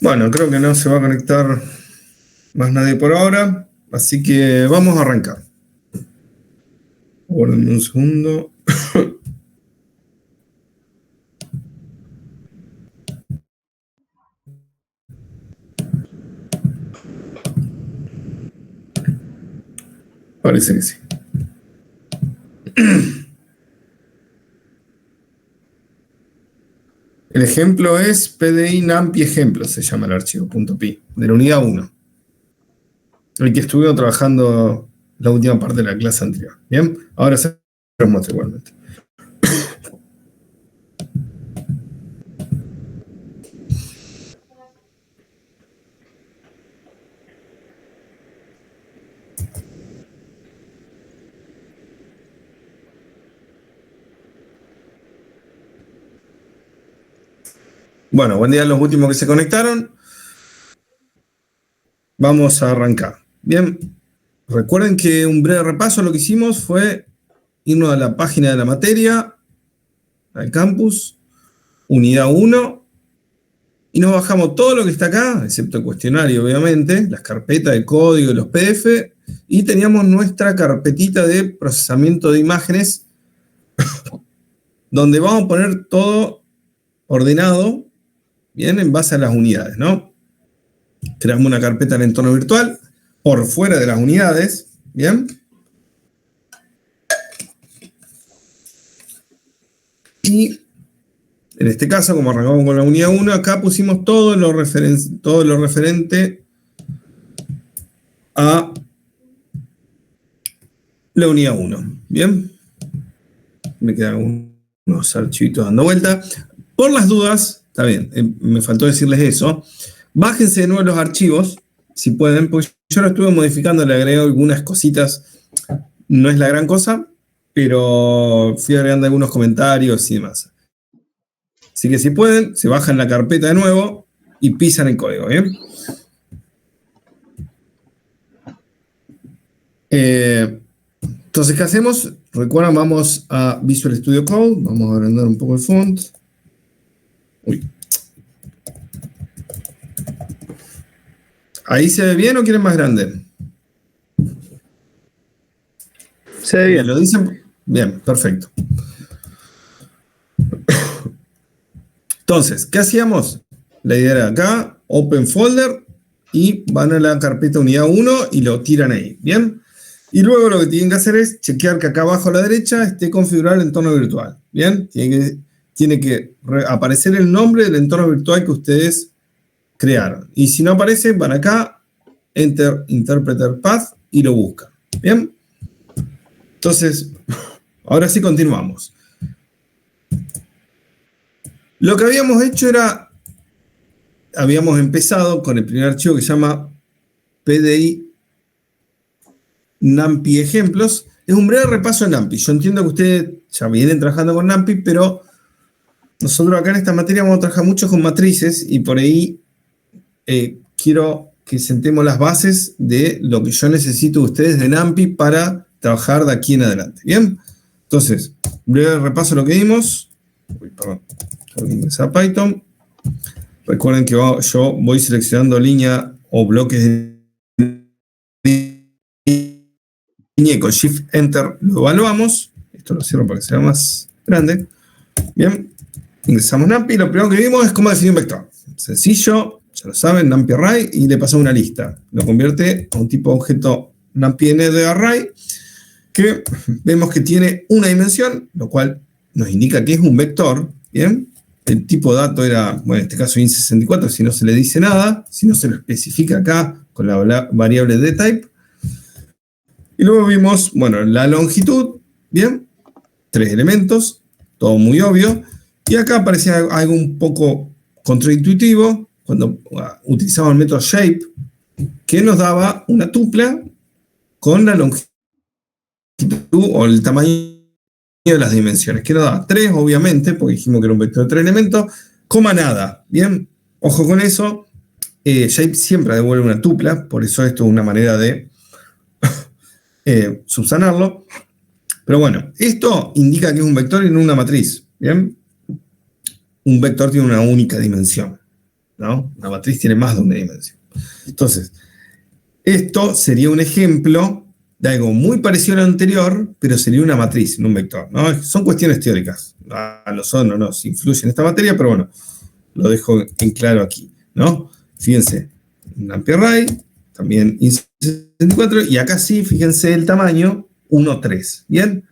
Bueno, creo que no se va a conectar más nadie por ahora, así que vamos a arrancar. Guárdenme un segundo. Parece que sí. El ejemplo es PDI NAMPI ejemplo, se llama el archivo, .pi, de la unidad 1. El que estuvimos trabajando la última parte de la clase anterior. Bien, ahora se los muestro igualmente. Bueno, buen día a los últimos que se conectaron. Vamos a arrancar. Bien, recuerden que un breve repaso lo que hicimos fue irnos a la página de la materia, al campus, unidad 1, y nos bajamos todo lo que está acá, excepto el cuestionario, obviamente, las carpetas de código, los PDF, y teníamos nuestra carpetita de procesamiento de imágenes, donde vamos a poner todo ordenado, bien, en base a las unidades, ¿no? Creamos una carpeta en entorno virtual, por fuera de las unidades, bien. Y en este caso, como arrancamos con la unidad 1, acá pusimos todo lo referente a la unidad 1. Bien. Me quedan unos archivitos dando vuelta. Por las dudas, está bien, me faltó decirles eso. Bájense de nuevo los archivos, si pueden, porque yo lo estuve modificando, le agregué algunas cositas. No es la gran cosa, pero fui agregando algunos comentarios y demás. Así que si pueden, se bajan la carpeta de nuevo y pisan el código, ¿bien? Entonces, ¿qué hacemos? Recuerdan, vamos a Visual Studio Code, vamos a agrandar un poco el font. Uy. ¿Ahí se ve bien o quieren más grande? Se ve bien. ¿Lo dicen? Bien, perfecto. Entonces, ¿qué hacíamos? La idea era acá, Open Folder, y van a la carpeta unidad 1 y lo tiran ahí, ¿bien? Y luego lo que tienen que hacer es chequear que acá abajo a la derecha esté configurado el entorno virtual, ¿bien? Tiene que aparecer el nombre del entorno virtual que ustedes crearon. Y si no aparece, van acá, Enter Interpreter Path y lo buscan, ¿bien? Entonces, ahora sí continuamos. Lo que habíamos hecho era, habíamos empezado con el primer archivo que se llama PDI NAMPI ejemplos. Es un breve repaso de NAMPI. Yo entiendo que ustedes ya vienen trabajando con NAMPI, pero nosotros acá en esta materia vamos a trabajar mucho con matrices y por ahí quiero que sentemos las bases de lo que yo necesito de ustedes de NAMPI para trabajar de aquí en adelante. Bien, entonces, breve repaso de lo que vimos. Uy, perdón. A Python. Recuerden que yo voy seleccionando línea o bloques de línea y con Shift Enter lo evaluamos. Esto lo cierro para que sea más grande. Bien, ingresamos NAMPI. Lo primero que vimos es cómo definir un vector. Sencillo, ya lo saben, NAMPI Array, y le pasamos una lista. Lo convierte a un tipo de objeto NAMPI N de Array, que vemos que tiene una dimensión, lo cual nos indica que es un vector. Bien. el tipo de dato era, bueno, en este caso int64, si no se le dice nada, si no se lo especifica acá con la variable dtype. Y luego vimos, bueno, la longitud, bien, 3 elementos, todo muy obvio. Y acá aparecía algo un poco contraintuitivo, cuando utilizamos el método shape, que nos daba una tupla con la longitud o el tamaño de las dimensiones, que nos daba 3, obviamente, porque dijimos que era un vector de 3 elementos, coma nada, bien, ojo con eso, shape siempre devuelve una tupla, por eso esto es una manera de subsanarlo, pero bueno, esto indica que es un vector y no una matriz, bien, un vector tiene una única dimensión, ¿no? Una matriz tiene más de una dimensión. Entonces, esto sería un ejemplo de algo muy parecido a lo anterior, pero sería una matriz, no un vector, ¿no? Son cuestiones teóricas, no son, no nos influyen en esta materia, pero bueno, lo dejo en claro aquí, ¿no? Fíjense, un ampere-array, también int64, y acá sí, fíjense el tamaño, 1,3, ¿bien?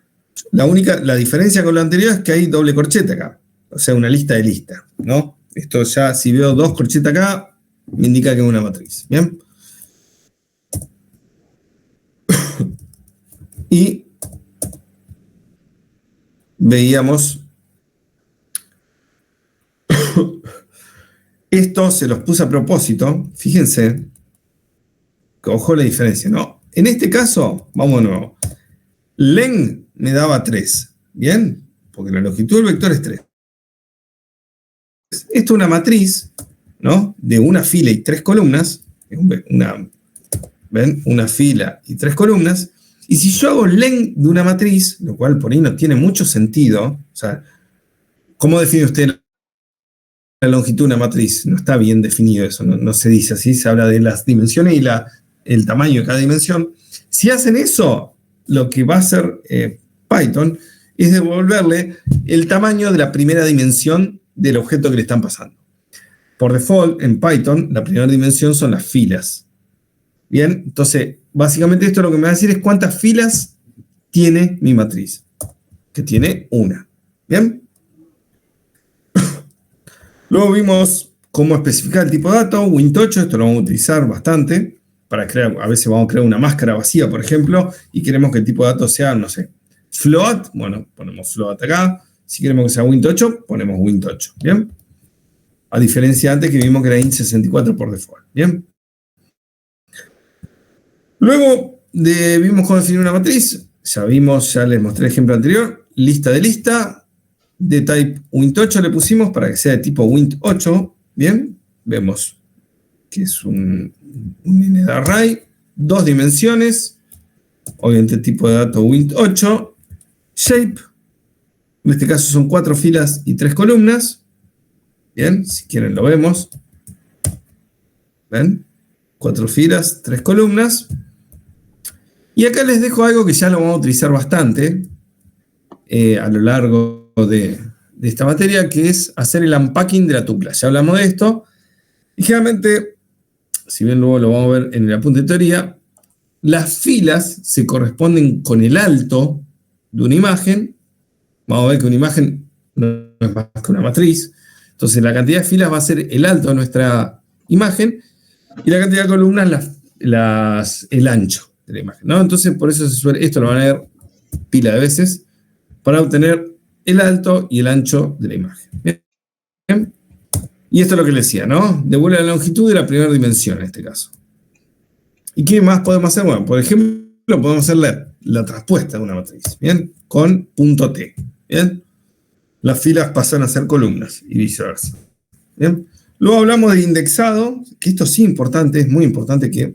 La diferencia con lo anterior es que hay doble corchete acá, o sea, una lista de lista, ¿no? Esto ya, si veo 2 corchetes acá, me indica que es una matriz, ¿bien? Y veíamos, esto se los puse a propósito, fíjense, que ojo la diferencia, ¿no? En este caso, vamos de nuevo, len me daba 3, ¿bien? Porque la longitud del vector es 3. Esto es una matriz, ¿no? De una fila y 3 columnas, ¿ven? Una fila y 3 columnas, y si yo hago len de una matriz, lo cual por ahí no tiene mucho sentido, o sea, ¿cómo define usted la longitud de una matriz? No está bien definido eso, no se dice así, se habla de las dimensiones y el tamaño de cada dimensión. Si hacen eso, lo que va a hacer Python es devolverle el tamaño de la primera dimensión del objeto que le están pasando. Por default, en Python, la primera dimensión son las filas. Bien, entonces, básicamente esto lo que me va a decir es cuántas filas tiene mi matriz. Que tiene una. Bien. Luego vimos cómo especificar el tipo de dato, Wint8, esto lo vamos a utilizar bastante, para crear, a veces vamos a crear una máscara vacía, por ejemplo, y queremos que el tipo de dato sea, no sé, float, bueno, ponemos float acá, si queremos que sea Wint8, ponemos Wint8, ¿bien? A diferencia de antes que vimos que era int64 por default, ¿bien? Luego vimos cómo definir una matriz, ya les mostré el ejemplo anterior, lista de lista, de type Wint8 le pusimos para que sea de tipo Wint8, ¿bien? Vemos que es un linear array, 2 dimensiones, obviamente tipo de dato Wint8, shape, en este caso son 4 filas y 3 columnas, bien, si quieren lo vemos, ¿ven? 4 filas, 3 columnas, y acá les dejo algo que ya lo vamos a utilizar bastante a lo largo de esta materia, que es hacer el unpacking de la tupla. Ya hablamos de esto, y generalmente, si bien luego lo vamos a ver en el apunte de teoría, las filas se corresponden con el alto de una imagen. Vamos a ver que una imagen no es más que una matriz. Entonces la cantidad de filas va a ser el alto de nuestra imagen y la cantidad de columnas el ancho de la imagen, ¿no? Entonces por eso esto lo van a ver pila de veces para obtener el alto y el ancho de la imagen. ¿Bien? Y esto es lo que les decía, ¿no? Devuelve la longitud de la primera dimensión en este caso. ¿Y qué más podemos hacer? Bueno, por ejemplo, podemos hacer la traspuesta de una matriz, ¿bien? Con punto T, ¿bien? Las filas pasan a ser columnas y viceversa, ¿bien? Luego hablamos de indexado, que esto sí es importante, es muy importante que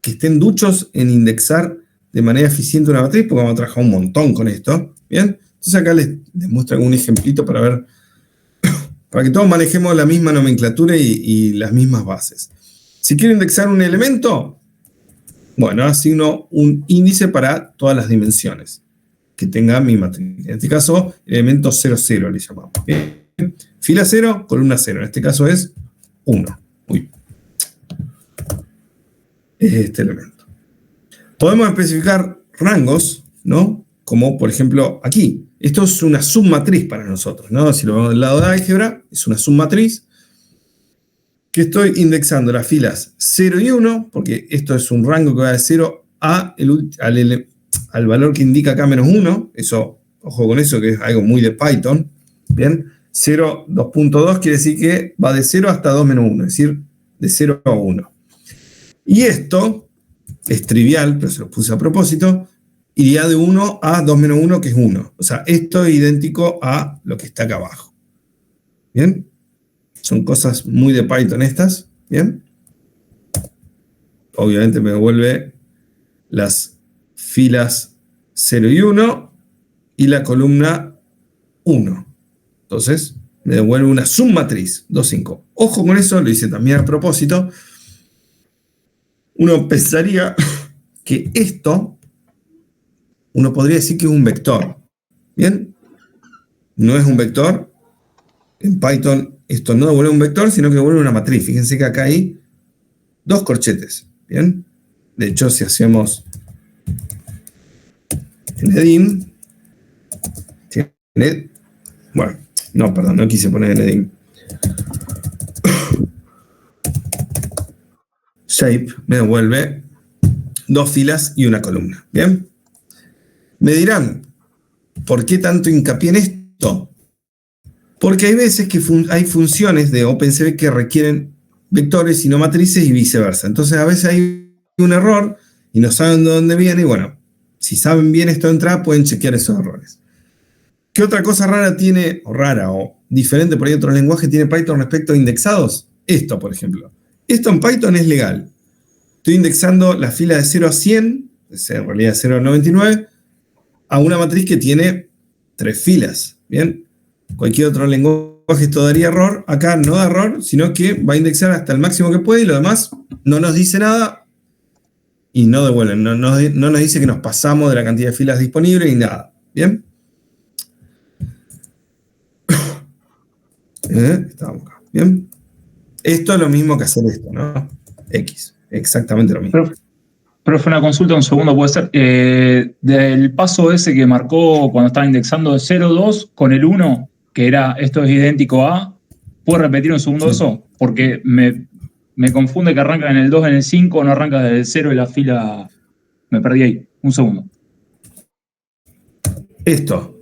estén duchos en indexar de manera eficiente una matriz, porque vamos a trabajar un montón con esto, ¿bien? Entonces acá les muestro algún ejemplito para ver, para que todos manejemos la misma nomenclatura y las mismas bases. Si quiero indexar un elemento, bueno, asigno un índice para todas las dimensiones que tenga mi matriz. En este caso, elemento 0, 0 le llamamos. Bien. Fila 0, columna 0. En este caso es 1. Uy. Es este elemento. Podemos especificar rangos, ¿no? Como por ejemplo aquí. Esto es una submatriz para nosotros, ¿no? Si lo vemos del lado de álgebra, es una submatriz que estoy indexando las filas 0 y 1, porque esto es un rango que va de 0 al valor que indica acá menos 1. Eso, ojo con eso, que es algo muy de Python. Bien, 0, 2.2 quiere decir que va de 0 hasta 2 menos 1, es decir, de 0 a 1. Y esto es trivial, pero se lo puse a propósito, iría de 1 a 2 menos 1, que es 1. O sea, esto es idéntico a lo que está acá abajo. ¿Bien? Son cosas muy de Python estas. ¿Bien? Obviamente me devuelve las filas 0 y 1 y la columna 1. Entonces, me devuelve una submatriz 2, 5. Ojo con eso, lo hice también a propósito. Uno pensaría que esto, uno podría decir que es un vector. ¿Bien? No es un vector. En Python esto no devuelve un vector, sino que devuelve una matriz. Fíjense que acá hay 2 corchetes. ¿Bien? De hecho, si hacemos Enedim, bueno, no, perdón, no quise poner Enedim. Shape me devuelve 2 filas y una columna. ¿Bien? Me dirán, ¿por qué tanto hincapié en esto? Porque hay veces que hay funciones de OpenCV que requieren vectores y no matrices y viceversa. Entonces a veces hay un error y no saben de dónde viene y bueno, si saben bien esto de entrada pueden chequear esos errores. ¿Qué otra cosa rara tiene, o diferente por ahí otro lenguaje tiene Python respecto a indexados? Esto, por ejemplo. Esto en Python es legal. Estoy indexando la fila de 0 a 100, en realidad de 0 a 99, a una matriz que tiene 3 filas. ¿Bien? Cualquier otro lenguaje esto daría error. Acá no da error, sino que va a indexar hasta el máximo que puede y lo demás no nos dice nada y no devuelve. No nos dice que nos pasamos de la cantidad de filas disponibles ni nada. ¿Bien? Estábamos acá. ¿Bien? Esto es lo mismo que hacer esto, ¿no? X. Exactamente lo mismo. Profe, una consulta, un segundo, puede ser. Del paso ese que marcó cuando estaba indexando de 0, 2 con el 1, que era esto es idéntico a, ¿puedo repetir un segundo eso? Porque me confunde que arranca en el 2 en el 5, no arranca desde el 0 y la fila. Me perdí ahí. Un segundo. Esto.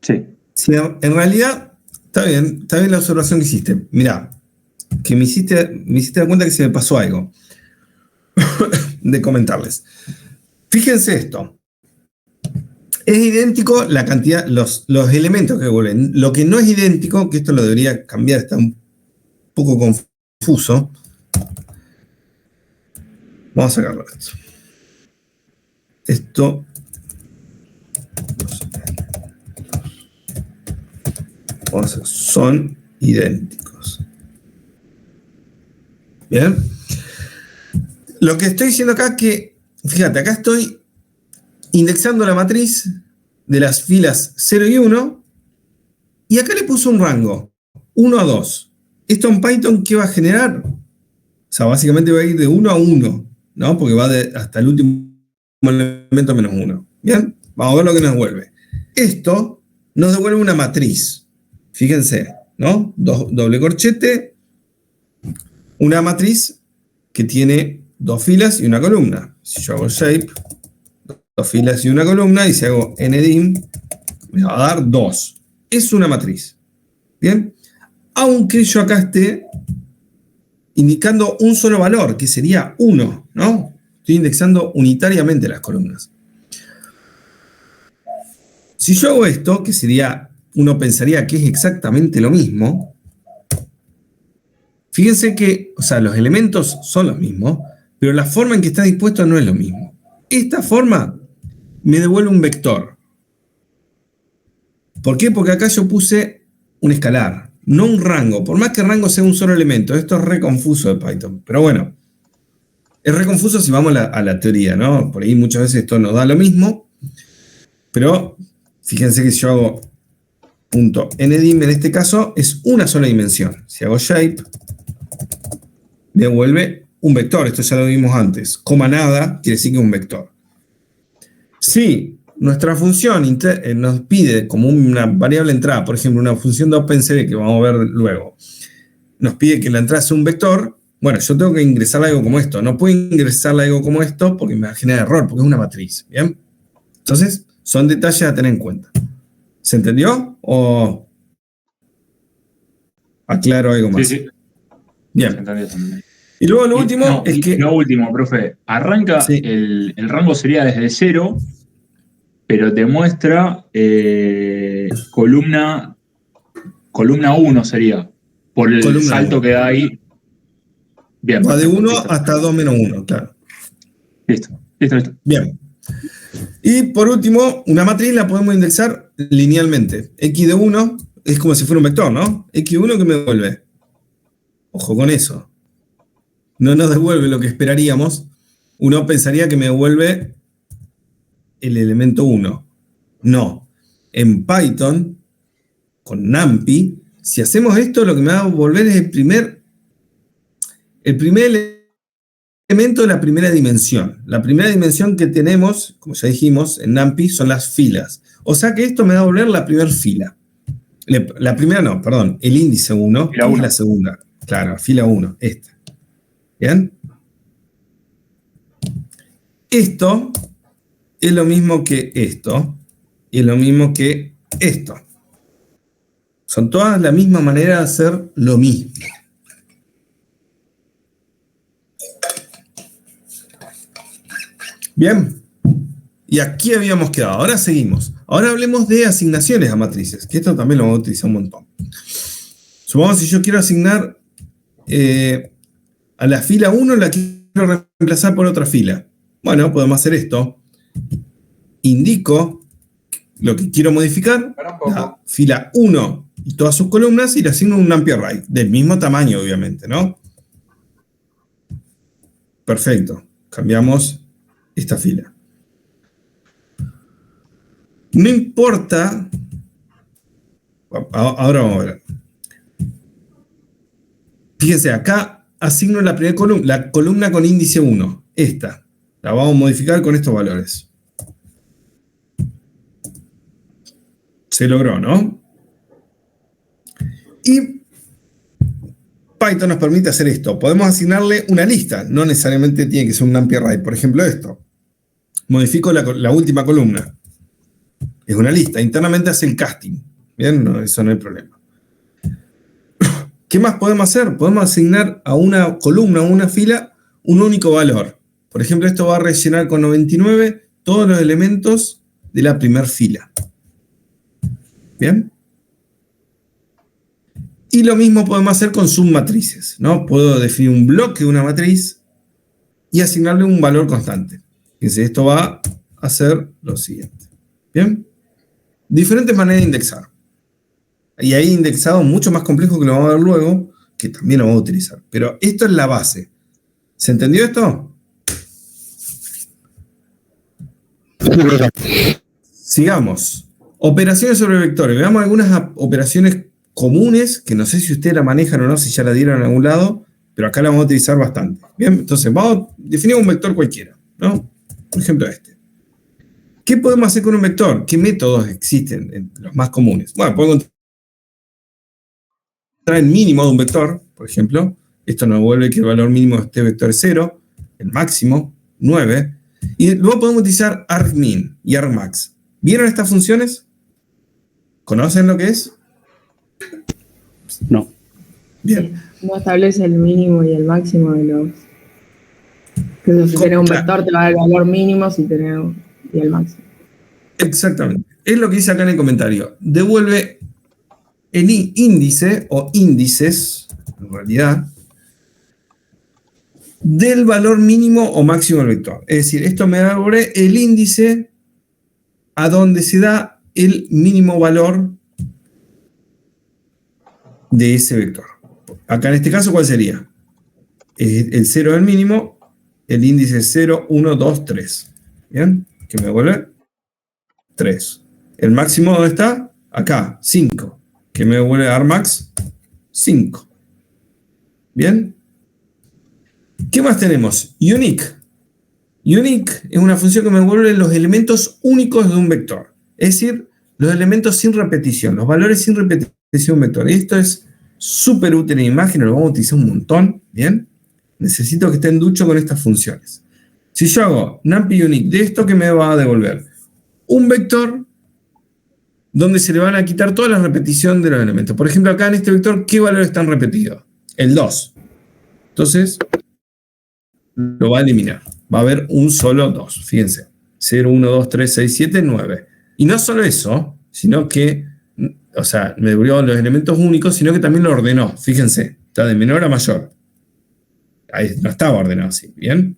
Sí. Sí, en realidad, está bien la observación que hiciste. Mirá, que me hiciste dar cuenta que se me pasó algo de comentarles. Fíjense esto. Es idéntico la cantidad, los elementos que devuelven. Lo que no es idéntico, que esto lo debería cambiar, está un poco confuso. Vamos a sacarlo de esto. Esto. Vamos a hacer, son idénticos. Bien. Lo que estoy diciendo acá es que, fíjate, acá estoy indexando la matriz de las filas 0 y 1 y acá le puse un rango 1 a 2. ¿Esto en Python qué va a generar? O sea, básicamente va a ir de 1 a 1, ¿no? Porque va hasta el último elemento menos 1. Bien, vamos a ver lo que nos devuelve. Esto nos devuelve una matriz. Fíjense, ¿no? Doble corchete, una matriz que tiene 2 filas y una columna. Si yo hago shape, 2 filas y una columna, y si hago Enedim, me va a dar 2. Es una matriz. ¿Bien? Aunque yo acá esté indicando un solo valor, que sería 1, ¿no? Estoy indexando unitariamente las columnas. Si yo hago esto, que sería, uno pensaría que es exactamente lo mismo, fíjense que, o sea, los elementos son los mismos, pero la forma en que está dispuesto no es lo mismo. Esta forma me devuelve un vector. ¿Por qué? Porque acá yo puse un escalar, no un rango. Por más que rango sea un solo elemento, esto es re confuso de Python. Pero bueno, es re confuso si vamos a la teoría, ¿no? Por ahí muchas veces esto nos da lo mismo, pero fíjense que si yo hago punto Enedim, en este caso, es una sola dimensión. Si hago shape, me devuelve un vector. Esto ya lo vimos antes. Coma nada quiere decir que es un vector. Si nuestra función nos pide como una variable entrada, por ejemplo, una función de OpenCV que vamos a ver luego, nos pide que la entrada sea un vector. Bueno, yo tengo que ingresar algo como esto. No puedo ingresar algo como esto porque me va a generar error, porque es una matriz. ¿Bien? Entonces, son detalles a tener en cuenta. ¿Se entendió? ¿O aclaro algo más? Sí, sí. Bien. Se entendió, se entendió. Y luego lo último es que... Lo último, profe. Arranca, sí. el rango sería desde 0, pero te muestra columna 1 sería, por el Columna salto 1. que da ahí. Bien, Va de perfecto, 1 listo. hasta 2 menos 1, claro. Listo. Bien. Y por último, una matriz la podemos indexar linealmente. X de 1 es como si fuera un vector, ¿no? X de 1 que me devuelve. Ojo con eso. No nos devuelve lo que esperaríamos. Uno pensaría que me devuelve el elemento 1. No. En Python, con NumPy, si hacemos esto, lo que me va a devolver es el primer elemento de la primera dimensión. La primera dimensión que tenemos, como ya dijimos, en NumPy son las filas. O sea que esto me va a devolver la primera fila. La primera no, perdón, el índice 1, que es la segunda. Claro, fila 1, esta. ¿Bien? Esto es lo mismo que esto, y es lo mismo que esto. Son todas la misma manera de hacer lo mismo. Bien. Y aquí habíamos quedado. Ahora seguimos. Ahora hablemos de asignaciones a matrices, que esto también lo vamos a utilizar un montón. Supongamos si yo quiero asignar a la fila 1, la quiero reemplazar por otra fila. Bueno, podemos hacer esto. Indico lo que quiero modificar, la fila 1 y todas sus columnas, y le asigno un NumPy array, del mismo tamaño, obviamente, ¿no? Perfecto. Cambiamos esta fila. No importa. Ahora vamos a ver. Fíjense, acá asigno la primera columna, la columna con índice 1. Esta. La vamos a modificar con estos valores. Se logró, ¿no? Y Python nos permite hacer esto. Podemos asignarle una lista. No necesariamente tiene que ser un NumPy array. Por ejemplo, esto. Modifico la última columna. Es una lista. Internamente hace el casting. Bien, no, eso no hay problema. ¿Qué más podemos hacer? Podemos asignar a una columna o una fila un único valor. Por ejemplo, esto va a rellenar con 99 todos los elementos de la primera fila. ¿Bien? Y lo mismo podemos hacer con submatrices, ¿no? Puedo definir un bloque de una matriz y asignarle un valor constante. Fíjense, esto va a hacer lo siguiente. ¿Bien? Diferentes maneras de indexar. Y hay indexados mucho más complejos que lo vamos a ver luego, que también lo vamos a utilizar. Pero esto es la base. ¿Se entendió esto? Sigamos. Operaciones sobre vectores. Veamos algunas operaciones comunes, que no sé si ustedes la manejan o no, si ya la dieron en algún lado, pero acá la vamos a utilizar bastante. Bien, entonces vamos a definir un vector cualquiera, ¿no? Por ejemplo, este. ¿Qué podemos hacer con un vector? ¿Qué métodos existen? Los más comunes. Bueno, puedo encontrar el mínimo de un vector, por ejemplo. Esto nos devuelve que el valor mínimo de este vector es 0, el máximo, 9. Y luego podemos utilizar argmin y argmax. ¿Vieron estas funciones? ¿Conocen lo que es? No. Bien. No establece el mínimo y el máximo de los... Que si tenés un vector te va a dar el valor mínimo si tenés y el máximo. Exactamente. Es lo que dice acá en el comentario. Devuelve el índice o índices, en realidad, del valor mínimo o máximo del vector. Es decir, esto me devuelve el índice a donde se da el mínimo valor de ese vector. Acá en este caso, ¿cuál sería? El 0 es el mínimo, el índice es 0, 1, 2, 3. ¿Bien? ¿Qué me devuelve? 3. ¿El máximo dónde está? Acá, 5. ¿Qué me devuelve argmax? 5. ¿Bien? ¿Qué más tenemos? Unique. Unique es una función que me devuelve los elementos únicos de un vector. Es decir, los elementos sin repetición, los valores sin repetición de un vector. Y esto es súper útil en imágenes, lo vamos a utilizar un montón, ¿bien? Necesito que estén duchos con estas funciones. Si yo hago NumPy Unique de esto, ¿qué me va a devolver? Un vector donde se le van a quitar toda la repetición de los elementos. Por ejemplo, acá en este vector, ¿qué valores están repetidos? El 2. Entonces, lo va a eliminar. Va a haber un solo 2. Fíjense. 0, 1, 2, 3, 6, 7, 9. Y no solo eso, sino que, o sea, me devolvió los elementos únicos, sino que también lo ordenó. Fíjense, está de menor a mayor. Ahí no estaba ordenado así. ¿Bien?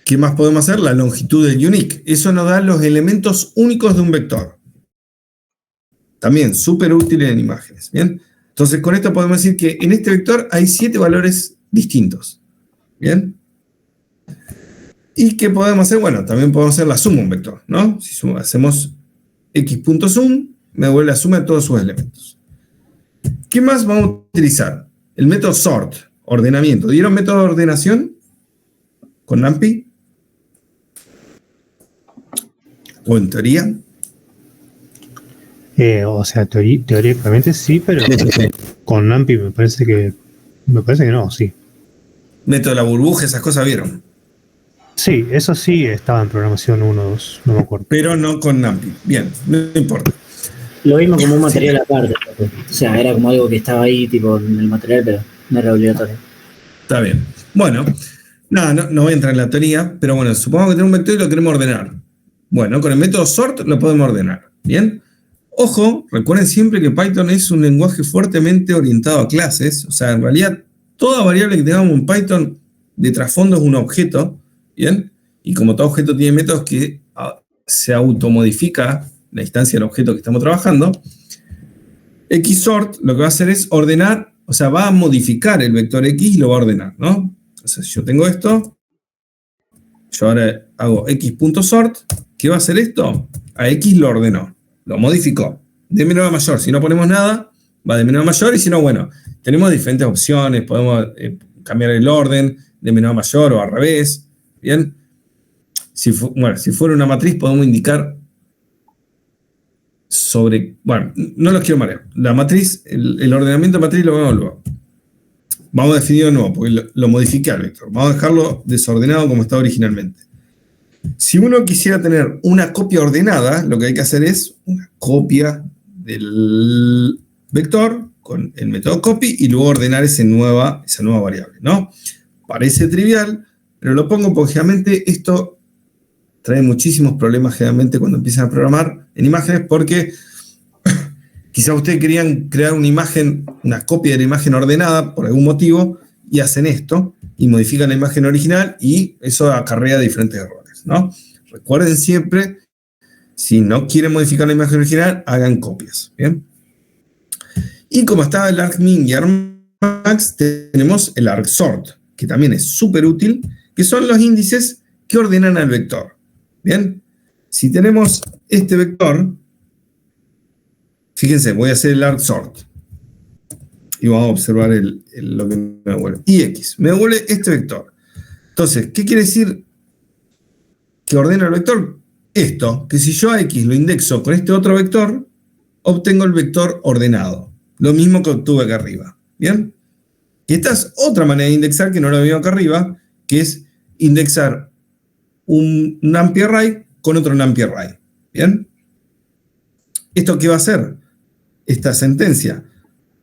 ¿Qué más podemos hacer? La longitud del unique. Eso nos da los elementos únicos de un vector. También súper útil en imágenes. ¿Bien? Entonces, con esto podemos decir que en este vector hay 7 valores distintos. ¿Bien? ¿Y qué podemos hacer? Bueno, también podemos hacer la suma de un vector, ¿no? Si hacemos x.sum, me devuelve la suma de todos sus elementos. ¿Qué más vamos a utilizar? El método sort, ordenamiento. ¿Dieron método de ordenación con NumPy? ¿O en teoría? O sea, teóricamente sí, pero con NumPy me parece que no, sí. Método de la burbuja, esas cosas vieron. Sí, eso sí estaba en programación 1, 2, no me acuerdo. Pero no con NumPy. Bien, no importa. Lo vimos como un material aparte. O sea, era como algo que estaba ahí, tipo, en el material, pero no era obligatorio. Está bien. Bueno, nada, no voy a entrar en la teoría, pero bueno, supongamos que tenemos un vector y lo queremos ordenar. Bueno, con el método sort lo podemos ordenar. ¿Bien? Ojo, recuerden siempre que Python es un lenguaje fuertemente orientado a clases. O sea, en realidad, toda variable que tengamos en Python de trasfondo es un objeto. ¿Bien? Y como todo objeto tiene métodos que se automodifica la instancia del objeto que estamos trabajando, xsort lo que va a hacer es ordenar, o sea, va a modificar el vector x y lo va a ordenar, ¿no? Entonces, yo tengo esto, yo ahora hago x.sort, ¿qué va a hacer esto? A x lo ordenó, lo modificó, de menor a mayor. Si no ponemos nada, va de menor a mayor, y si no, bueno, tenemos diferentes opciones, podemos cambiar el orden de menor a mayor o al revés. Bien, si fuera una matriz podemos indicar sobre, bueno, no los quiero marear. La matriz, el ordenamiento de matriz lo vemos luego. Vamos a definirlo de nuevo, porque lo modifiqué al vector. Vamos a dejarlo desordenado como estaba originalmente. Si uno quisiera tener una copia ordenada, lo que hay que hacer es una copia del vector con el método copy y luego ordenar esa nueva variable, ¿no? Parece trivial, pero lo pongo porque generalmente esto trae muchísimos problemas generalmente cuando empiezan a programar en imágenes, porque quizás ustedes querían crear una imagen, una copia de la imagen ordenada por algún motivo, y hacen esto, y modifican la imagen original, y eso acarrea diferentes errores, ¿no? Recuerden siempre, si no quieren modificar la imagen original, hagan copias, ¿bien? Y como estaba el argmin y argmax, tenemos el argsort, que también es súper útil, que son los índices que ordenan al vector. ¿Bien? Si tenemos este vector, fíjense, voy a hacer el argsort. Y vamos a observar lo que me devuelve. Y x, me devuelve este vector. Entonces, ¿qué quiere decir que ordena el vector? Esto, que si yo a x lo indexo con este otro vector, obtengo el vector ordenado. Lo mismo que obtuve acá arriba. ¿Bien? Y esta es otra manera de indexar que no lo veo acá arriba, que es indexar un NumPy array con otro NumPy array. ¿Bien? ¿Esto qué va a hacer? Esta sentencia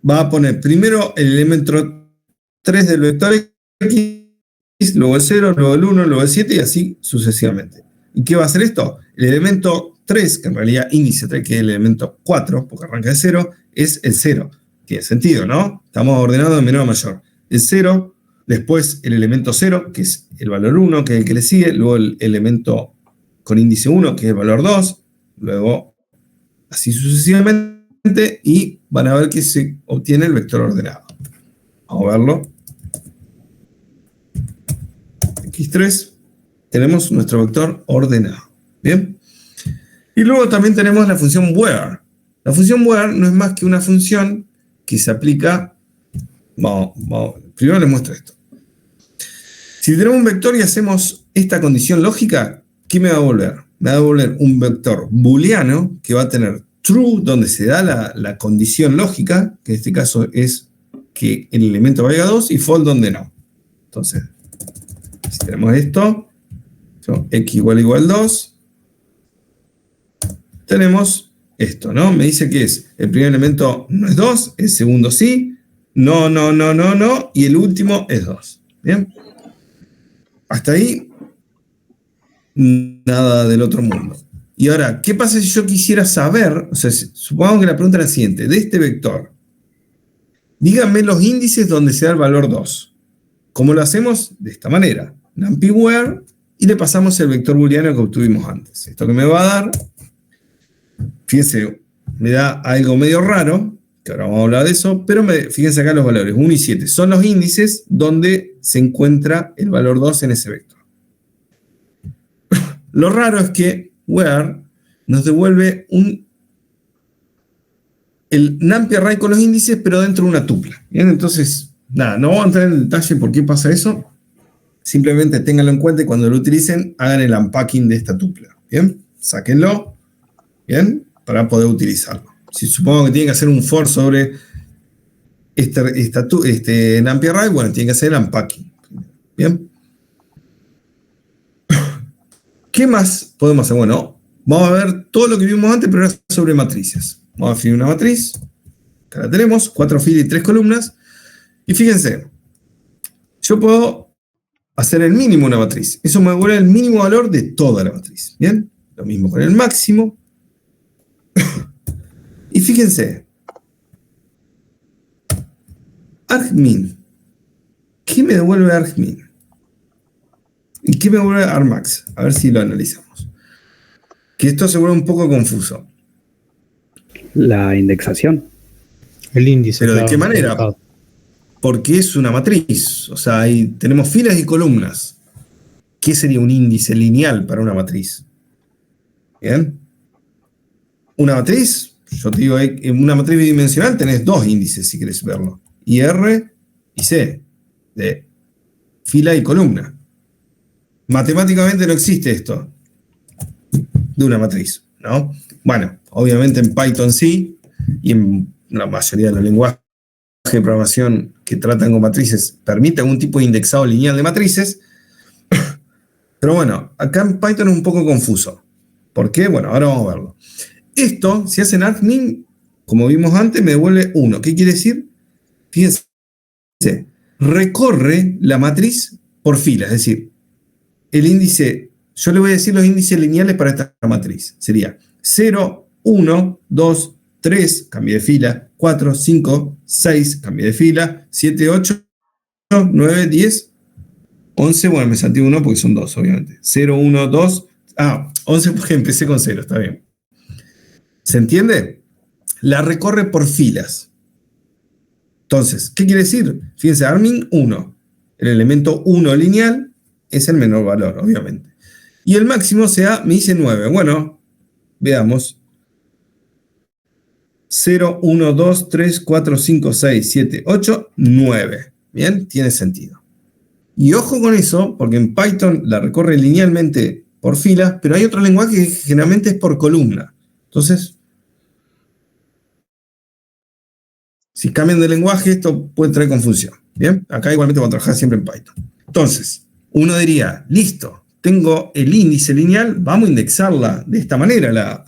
va a poner primero el elemento 3 del vector x, luego el 0, luego el 1, luego el 7 y así sucesivamente. ¿Y qué va a hacer esto? El elemento 3, que en realidad índice 3, que es el elemento 4, porque arranca de 0, es el 0. Tiene sentido, ¿no? Estamos ordenando de menor a mayor. El 0, después el elemento 0, que es el valor 1, que es el que le sigue, luego el elemento con índice 1, que es el valor 2, luego así sucesivamente, y van a ver que se obtiene el vector ordenado. Vamos a verlo. X3, tenemos nuestro vector ordenado. ¿Bien? Y luego también tenemos la función where. La función where no es más que una función que se aplica. Primero les muestro esto. Si tenemos un vector y hacemos esta condición lógica, ¿qué me va a devolver? Me va a devolver un vector booleano que va a tener true, donde se da la condición lógica, que en este caso es que el elemento valga 2, y false donde no. Entonces, si tenemos esto, x igual 2, tenemos esto, ¿no? Me dice que es, el primer elemento no es 2, el segundo sí, no, y el último es 2. ¿Bien? Hasta ahí, nada del otro mundo. Y ahora, ¿qué pasa si yo quisiera saber? O sea, supongamos que la pregunta es la siguiente: de este vector, díganme los índices donde se da el valor 2. ¿Cómo lo hacemos? De esta manera. NumPy where, y le pasamos el vector booleano que obtuvimos antes. Esto que me va a dar, fíjense, me da algo medio raro, que ahora vamos a hablar de eso, pero fíjense acá los valores 1 y 7. Son los índices donde se encuentra el valor 2 en ese vector. Lo raro es que where nos devuelve el NumPy array con los índices, pero dentro de una tupla. ¿Bien? Entonces, nada, no vamos a entrar en detalle por qué pasa eso. Simplemente ténganlo en cuenta y cuando lo utilicen, hagan el unpacking de esta tupla. ¿Bien? Sáquenlo. ¿Bien? Para poder utilizarlo. Si supongo que tienen que hacer un for sobre este NumPy array, bueno, tienen que hacer el unpacking. ¿Bien? ¿Qué más podemos hacer? Bueno, vamos a ver todo lo que vimos antes, pero ahora sobre matrices. Vamos a definir una matriz. Acá la tenemos, 4 filas y 3 columnas. Y fíjense, yo puedo hacer el mínimo de una matriz. Eso me devuelve el mínimo valor de toda la matriz. ¿Bien? Lo mismo con el máximo. Y fíjense, argmin. ¿Qué me devuelve argmin? ¿Y qué me devuelve argmax? A ver si lo analizamos. Que esto se vuelve un poco confuso. La indexación. El índice. ¿Pero de qué manera? Porque es una matriz. O sea, tenemos filas y columnas. ¿Qué sería un índice lineal para una matriz? ¿Bien? Una matriz, yo te digo, en una matriz bidimensional tenés 2 índices si querés verlo. Y R y C. De fila y columna. Matemáticamente no existe esto de una matriz, ¿no? Bueno, obviamente en Python sí, y en la mayoría de los lenguajes de programación que tratan con matrices permiten un tipo de indexado lineal de matrices, pero bueno, acá en Python es un poco confuso. ¿Por qué? Bueno, ahora vamos a verlo. Esto, si hacen argmin, como vimos antes, me devuelve 1. ¿Qué quiere decir? Fíjense, recorre la matriz por fila, es decir, el índice, yo le voy a decir los índices lineales para esta matriz. Sería 0, 1, 2, 3, cambio de fila, 4, 5, 6, cambio de fila, 7, 8, 9, 10, 11, bueno, me salté 1 porque son 2, obviamente. 0, 1, 2, 11 porque empecé con 0, está bien. ¿Se entiende? La recorre por filas. Entonces, ¿qué quiere decir? Fíjense, argmin 1. El elemento 1 lineal es el menor valor, obviamente. Y el máximo me dice 9. Bueno, veamos. 0, 1, 2, 3, 4, 5, 6, 7, 8, 9. Bien, tiene sentido. Y ojo con eso, porque en Python la recorre linealmente por filas, pero hay otro lenguaje que generalmente es por columna. Entonces, si cambian de lenguaje, esto puede traer confusión. Bien, acá igualmente vamos a trabajar siempre en Python. Entonces, uno diría, listo, tengo el índice lineal, vamos a indexarla de esta manera.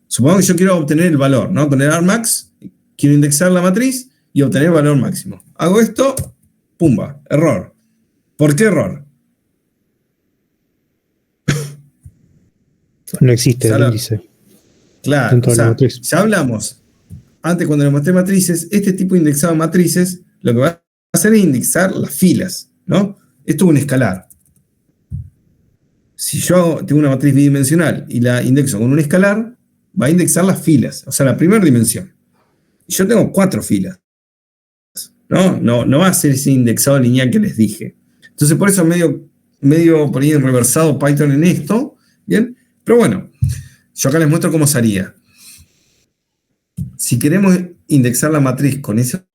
Supongamos que yo quiero obtener el valor, ¿no? Con el argmax, quiero indexar la matriz y obtener el valor máximo. Hago esto, pumba, error. ¿Por qué error? No existe el índice. Claro, dentro de la matriz. Ya hablamos, antes cuando le mostré matrices, este tipo de indexado de matrices, lo que va a hacer es indexar las filas, ¿no? Esto es un escalar. Si yo tengo una matriz bidimensional y la indexo con un escalar, va a indexar las filas, o sea, la primera dimensión. Y yo tengo 4 filas. No va a ser ese indexado lineal que les dije. Entonces, por eso medio por ahí enreversado Python en esto, ¿bien? Pero bueno, yo acá les muestro cómo se haría. Si queremos indexar la matriz con ese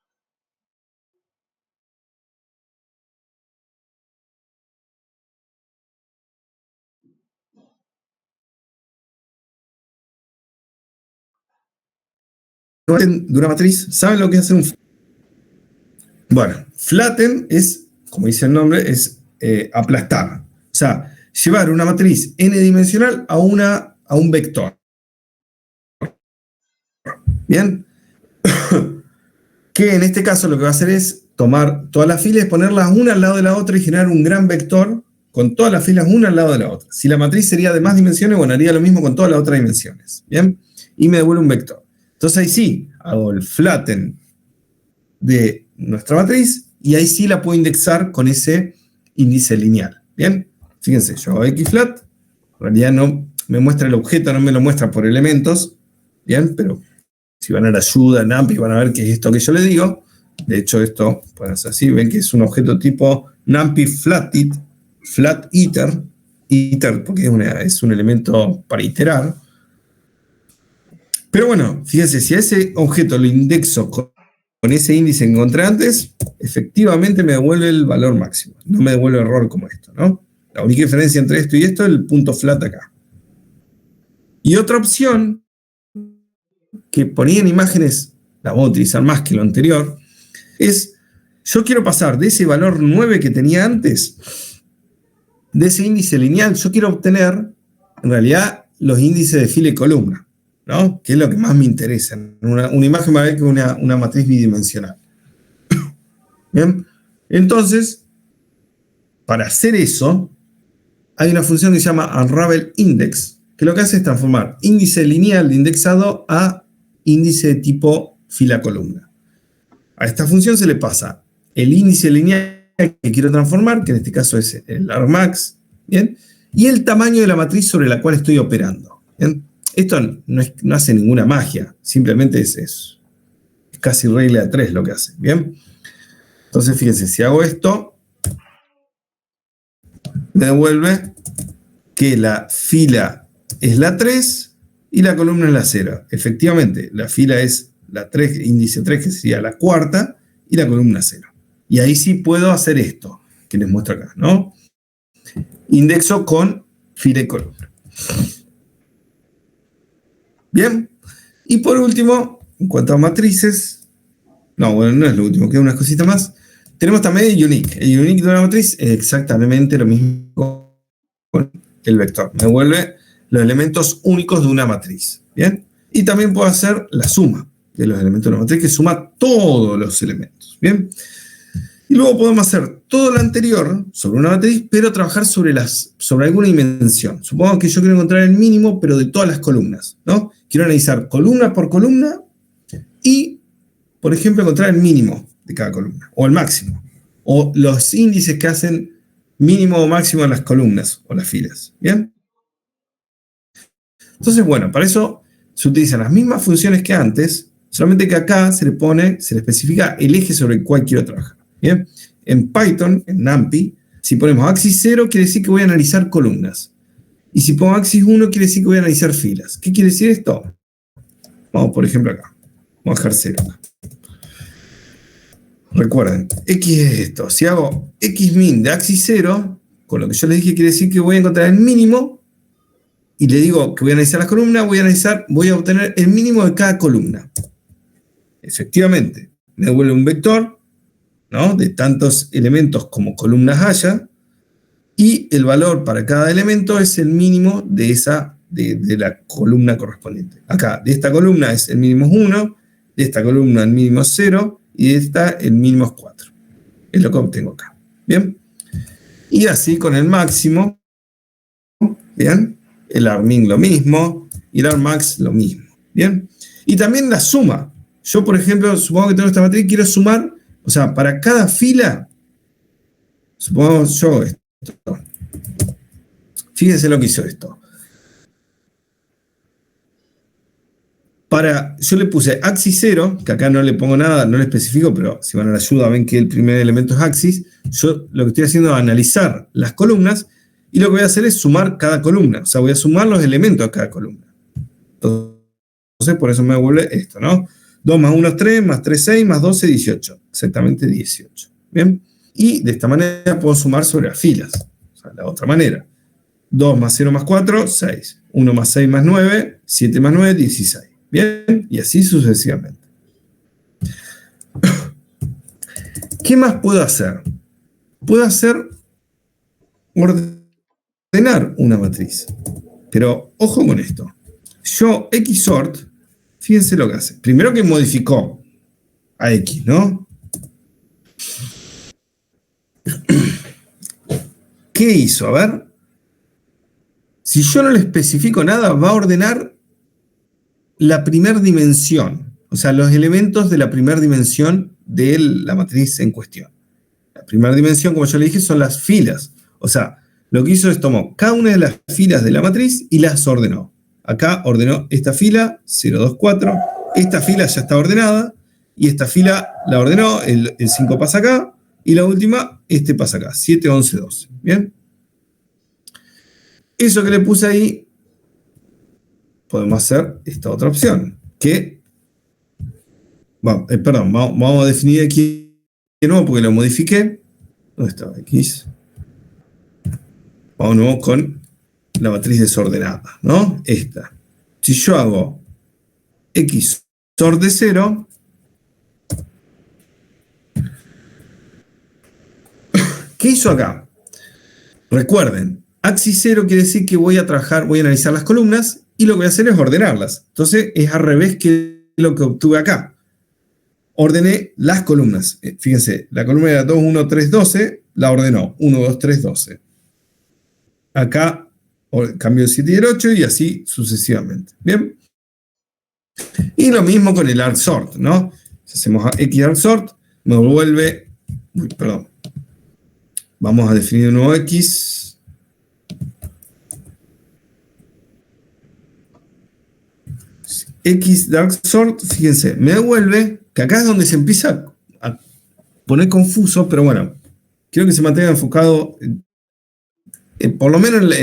de una matriz, ¿saben lo que es hacer un flatten? Bueno, flatten es, como dice el nombre, es aplastar. O sea, llevar una matriz n-dimensional a un vector. ¿Bien? Que en este caso lo que va a hacer es tomar todas las filas, ponerlas una al lado de la otra y generar un gran vector con todas las filas una al lado de la otra. Si la matriz sería de más dimensiones, bueno, haría lo mismo con todas las otras dimensiones. ¿Bien? Y me devuelve un vector. Entonces ahí sí, hago el flatten de nuestra matriz y ahí sí la puedo indexar con ese índice lineal. ¿Bien? Fíjense, yo hago xflat, en realidad no me muestra el objeto, no me lo muestra por elementos. ¿Bien? Pero si van a la ayuda, NumPy, van a ver qué es esto que yo les digo. De hecho, esto, pueden hacer así, ven que es un objeto tipo NumPy flat iter, porque es un elemento para iterar. Pero bueno, fíjense, si a ese objeto lo indexo con ese índice que encontré antes, efectivamente me devuelve el valor máximo. No me devuelve error como esto, ¿no? La única diferencia entre esto y esto es el punto flat acá. Y otra opción que ponía en imágenes, la voy a utilizar más que lo anterior, es, yo quiero pasar de ese valor 9 que tenía antes, de ese índice lineal, yo quiero obtener, en realidad, los índices de fila y columna, ¿no? Que es lo que más me interesa. Una imagen va a ver que es una matriz bidimensional. ¿Bien? Entonces, para hacer eso, hay una función que se llama unravel index, que lo que hace es transformar índice lineal de indexado a índice de tipo fila-columna. A esta función se le pasa el índice lineal que quiero transformar, que en este caso es el argmax, ¿bien? Y el tamaño de la matriz sobre la cual estoy operando, ¿bien? Esto no hace ninguna magia, simplemente es casi regla de 3 lo que hace, ¿bien? Entonces, fíjense, si hago esto, me devuelve que la fila es la 3 y la columna es la 0. Efectivamente, la fila es la 3, índice 3, que sería la cuarta, y la columna 0. Y ahí sí puedo hacer esto, que les muestro acá, ¿no? Indexo con fila y columna. Bien. Y por último, en cuanto a matrices, no, bueno, no es lo último, queda unas cositas más. Tenemos también el unique. El unique de una matriz es exactamente lo mismo con el vector. Me devuelve los elementos únicos de una matriz. ¿Bien? Y también puedo hacer la suma de los elementos de una matriz, que suma todos los elementos. ¿Bien? Y luego podemos hacer todo lo anterior sobre una matriz, pero trabajar sobre alguna dimensión. Supongamos que yo quiero encontrar el mínimo, pero de todas las columnas, ¿no? Quiero analizar columna por columna y, por ejemplo, encontrar el mínimo de cada columna, o el máximo, o los índices que hacen mínimo o máximo en las columnas o las filas. ¿Bien? Entonces, bueno, para eso se utilizan las mismas funciones que antes, solamente que acá se le especifica el eje sobre el cual quiero trabajar. ¿Bien? En Python, en NumPy, si ponemos axis 0, quiere decir que voy a analizar columnas. Y si pongo axis 1, quiere decir que voy a analizar filas. ¿Qué quiere decir esto? Vamos, por ejemplo, acá. Vamos a dejar 0 acá. Recuerden, X es esto. Si hago Xmin de axis 0, con lo que yo les dije, quiere decir que voy a encontrar el mínimo, y le digo que voy a analizar las columnas, voy a obtener el mínimo de cada columna. Efectivamente, me devuelve un vector, ¿no? De tantos elementos como columnas haya, y el valor para cada elemento es el mínimo de la columna correspondiente. Acá, de esta columna el mínimo es 1, de esta columna el mínimo es 0, y de esta el mínimo es 4. Es lo que obtengo acá. ¿Bien? Y así con el máximo, ¿bien? El argmin lo mismo, y el argmax lo mismo. ¿Bien? Y también la suma. Yo, por ejemplo, supongo que tengo esta matriz, quiero sumar, o sea, para cada fila, supongamos yo esto. Fíjense lo que hizo esto. Yo le puse axis 0, que acá no le pongo nada, no le especifico, pero si van a la ayuda ven que el primer elemento es axis. Yo lo que estoy haciendo es analizar las columnas, y lo que voy a hacer es sumar cada columna. O sea, voy a sumar los elementos a cada columna. Entonces, por eso me devuelve esto, ¿no? 2 más 1 es 3, más 3 6, más 12 18. Exactamente 18. ¿Bien? Y de esta manera puedo sumar sobre las filas. O sea, la otra manera. 2 más 0 más 4, 6. 1 más 6 más 9, 7 más 9, 16. Bien, y así sucesivamente. ¿Qué más puedo hacer? Puedo ordenar una matriz. Pero ojo con esto. Yo, XORT, fíjense lo que hace. Primero que modificó a X, ¿no? ¿Qué hizo? A ver. Si yo no le especifico nada, va a ordenar la primera dimensión. O sea, los elementos de la primera dimensión de la matriz en cuestión. La primera dimensión, como yo le dije, son las filas. O sea, lo que hizo es tomó cada una de las filas de la matriz y las ordenó. Acá ordenó esta fila, 0, 2, 4. Esta fila ya está ordenada. Y esta fila la ordenó, el 5 pasa acá. Y la última, pasa acá, 7, 11, 12. ¿Bien? Eso que le puse ahí, podemos hacer esta otra opción. Vamos a definir aquí de nuevo porque lo modifiqué. ¿Dónde está X? Vamos de nuevo con la matriz desordenada, ¿no? Esta. Si yo hago X XOR de 0, ¿qué hizo acá? Recuerden, axis 0 quiere decir que voy a analizar las columnas y lo que voy a hacer es ordenarlas. Entonces es al revés que lo que obtuve acá. Ordené las columnas. Fíjense, la columna era 2, 1, 3, 12, la ordenó 1, 2, 3, 12. Acá cambio el 7 y el 8 y así sucesivamente. ¿Bien? Y lo mismo con el argsort, ¿no? Si hacemos X argsort, nos vuelve... perdón. Vamos a definir un nuevo X. X argsort, fíjense, me devuelve, que acá es donde se empieza a poner confuso, pero bueno, quiero que se mantenga enfocado, por lo menos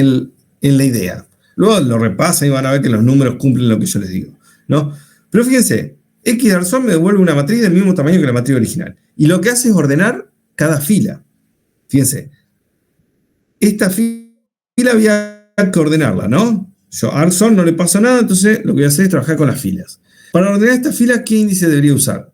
en la idea. Luego lo repasan y van a ver que los números cumplen lo que yo les digo, ¿no? Pero fíjense, X argsort me devuelve una matriz del mismo tamaño que la matriz original. Y lo que hace es ordenar cada fila. Fíjense, esta fila había que ordenarla, ¿no? Yo a argsort no le pasa nada, entonces lo que voy a hacer es trabajar con las filas. Para ordenar esta fila, ¿qué índice debería usar?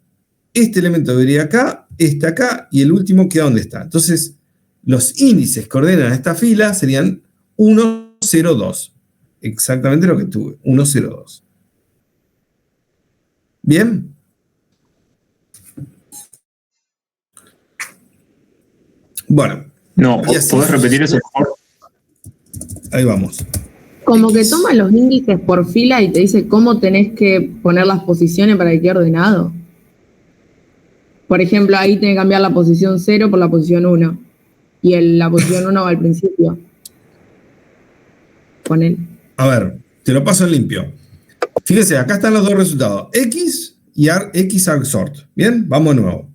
Este elemento debería acá, este acá, y el último queda donde está. Entonces, los índices que ordenan esta fila serían 1, 0, 2. Exactamente lo que tuve, 1, 0, 2. ¿Bien? Bueno. No, ¿podés repetir eso, por favor? Ahí vamos. Como que toma los índices por fila y te dice cómo tenés que poner las posiciones para que quede ordenado. Por ejemplo, ahí tiene que cambiar la posición 0 por la posición 1. Y la posición 1 va al principio. Con él. A ver, te lo paso en limpio. Fíjense, acá están los dos resultados. X y X argsort. ¿Bien? Vamos de nuevo.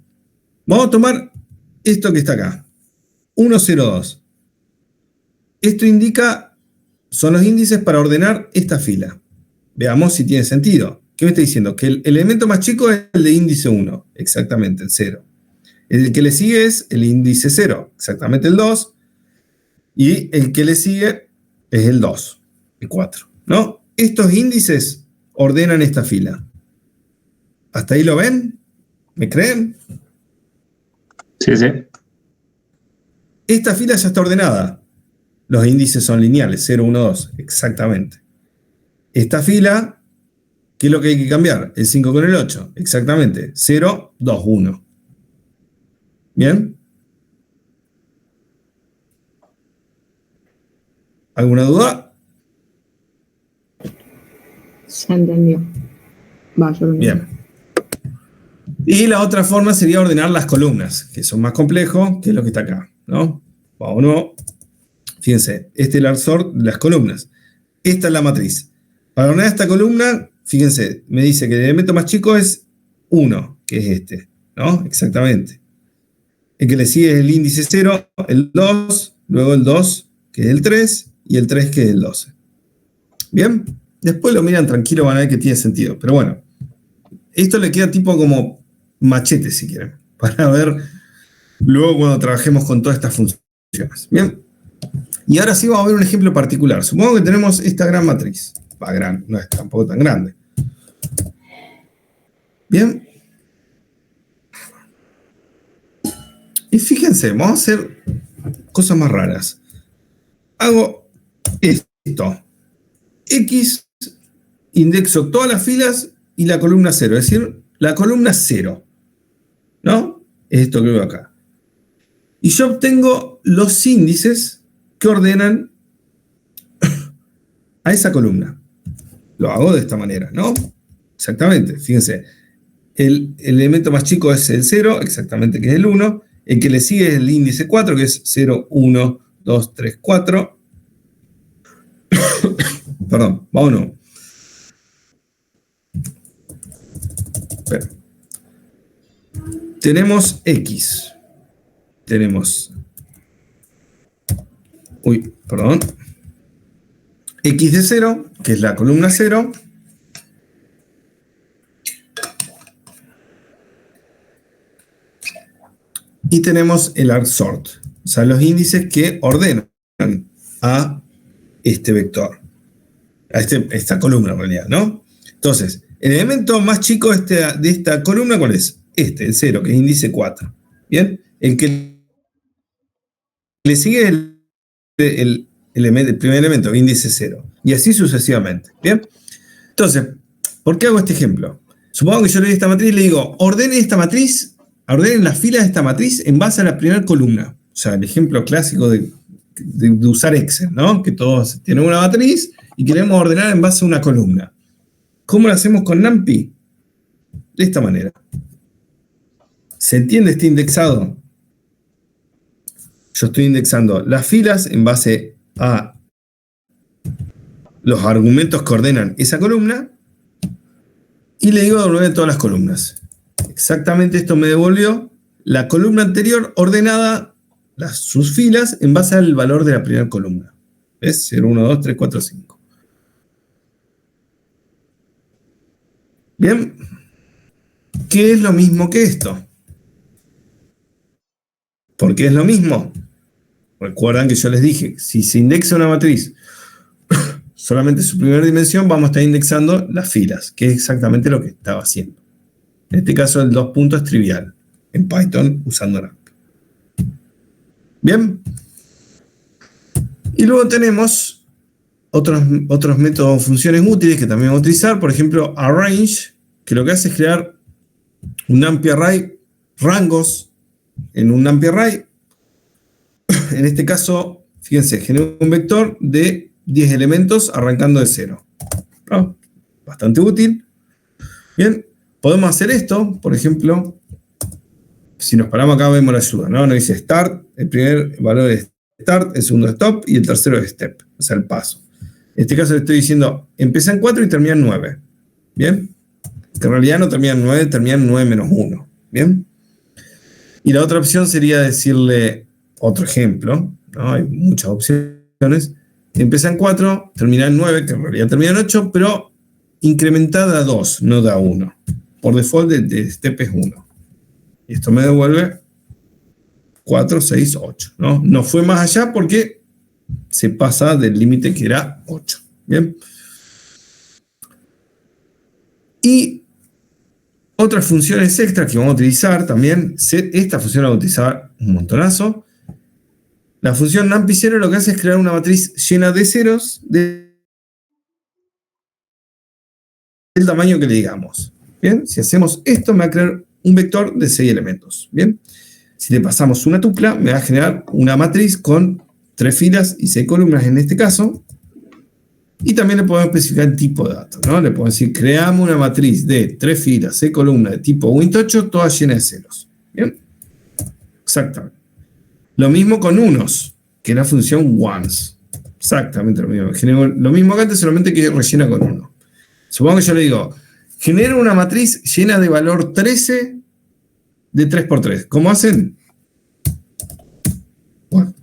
Vamos a tomar esto que está acá. 1, 0, 2. Esto indica, son los índices para ordenar esta fila. Veamos si tiene sentido. ¿Qué me está diciendo? Que el elemento más chico es el de índice 1, exactamente el 0. El que le sigue es el índice 0, exactamente el 2. Y el que le sigue es el 2, el 4. ¿No? Estos índices ordenan esta fila. ¿Hasta ahí lo ven? ¿Me creen? Sí, sí. Esta fila ya está ordenada. Los índices son lineales, 0, 1, 2, exactamente. Esta fila, ¿qué es lo que hay que cambiar? El 5 con el 8, exactamente. 0, 2, 1. ¿Bien? ¿Alguna duda? Ya entendió. Va, yo lo entiendo. Bien. Y la otra forma sería ordenar las columnas, que son más complejos, que es lo que está acá, ¿no? Vamos, no. Fíjense, este es el argsort de las columnas. Esta es la matriz. Para ordenar esta columna, fíjense, me dice que el elemento más chico es 1, que es este, ¿no? Exactamente. El que le sigue es el índice 0, el 2, luego el 2, que es el 3, y el 3, que es el 12. ¿Bien? Después lo miran tranquilo, van a ver que tiene sentido. Pero bueno, esto le queda tipo como machete, si quieren, para ver luego cuando trabajemos con todas estas funciones. Bien. Y ahora sí vamos a ver un ejemplo particular. Supongo que tenemos esta gran matriz. Va, gran, no es tampoco tan grande. Bien. Y fíjense, vamos a hacer cosas más raras. Hago esto. X, indexo todas las filas y la columna 0. Es decir, la columna 0. ¿No? Es esto que veo acá. Y yo obtengo los índices que ordenan a esa columna. Lo hago de esta manera, ¿no? Exactamente. Fíjense. El elemento más chico es el 0, exactamente, que es el 1. El que le sigue es el índice 4, que es 0, 1, 2, 3, 4. Perdón, vámonos. Espera. Tenemos X. Tenemos... perdón. X de 0, que es la columna 0. Y tenemos el argsort, o sea, los índices que ordenan a este vector, a esta columna en realidad, ¿no? Entonces, el elemento más chico de esta columna, ¿cuál es? El 0, que es índice 4. ¿Bien? El que le sigue es el primer elemento, índice 0. Y así sucesivamente. ¿Bien? Entonces, ¿por qué hago este ejemplo? Supongo que yo le doy esta matriz y le digo, ordenen las filas de esta matriz en base a la primera columna. O sea, el ejemplo clásico de usar Excel, ¿no? Que todos tienen una matriz y queremos ordenar en base a una columna. ¿Cómo lo hacemos con NumPy? De esta manera. ¿Se entiende este indexado? Yo estoy indexando las filas en base a los argumentos que ordenan esa columna y le digo devolver todas las columnas. Exactamente esto me devolvió la columna anterior ordenada, sus filas, en base al valor de la primera columna. ¿Ves? 0, 1, 2, 3, 4, 5. Bien. ¿Qué es lo mismo que esto? ¿Por qué es lo mismo? Recuerdan que yo les dije, si se indexa una matriz solamente su primera dimensión, vamos a estar indexando las filas, que es exactamente lo que estaba haciendo. En este caso, el 2 puntos es trivial. En Python, usando NumPy. Bien. Y luego tenemos otros métodos o funciones útiles que también vamos a utilizar. Por ejemplo, arrange, que lo que hace es crear un NumPy array, rangos en un NumPy array. En este caso, fíjense, genera un vector de 10 elementos arrancando de 0. ¿No? Bastante útil. Bien. Podemos hacer esto, por ejemplo, si nos paramos acá vemos la ayuda, ¿no? Nos dice start, el primer valor es start, el segundo es stop y el tercero es step, o sea, el paso. En este caso le estoy diciendo, empieza en 4 y termina en 9. ¿Bien? Que en realidad no termina en 9, termina en 9 menos 1. ¿Bien? Y la otra opción sería decirle otro ejemplo, ¿no? Hay muchas opciones. Empieza en 4, termina en 9, que en realidad termina en 8, pero incrementada a 2, no da 1. Por default de step es 1. Y esto me devuelve 4, 6, 8. No fue más allá porque se pasa del límite que era 8. ¿Bien? Y otras funciones extras que vamos a utilizar también. Esta función la vamos a utilizar un montonazo. La función NumPy 0 lo que hace es crear una matriz llena de ceros del tamaño que le digamos. ¿Bien? Si hacemos esto, me va a crear un vector de 6 elementos. ¿Bien? Si le pasamos una tupla, me va a generar una matriz con 3 filas y 6 columnas en este caso. Y también le podemos especificar el tipo de datos, ¿no? Le podemos decir, creamos una matriz de 3 filas, 6 columnas de tipo Wnt8, todas llenas de ceros. ¿Bien? Exactamente. Lo mismo con unos, que es la función once. Exactamente lo mismo. Genero lo mismo que antes, solamente que rellena con 1. Supongo que yo le digo, genero una matriz llena de valor 13 de 3×3. ¿Cómo hacen? Bueno,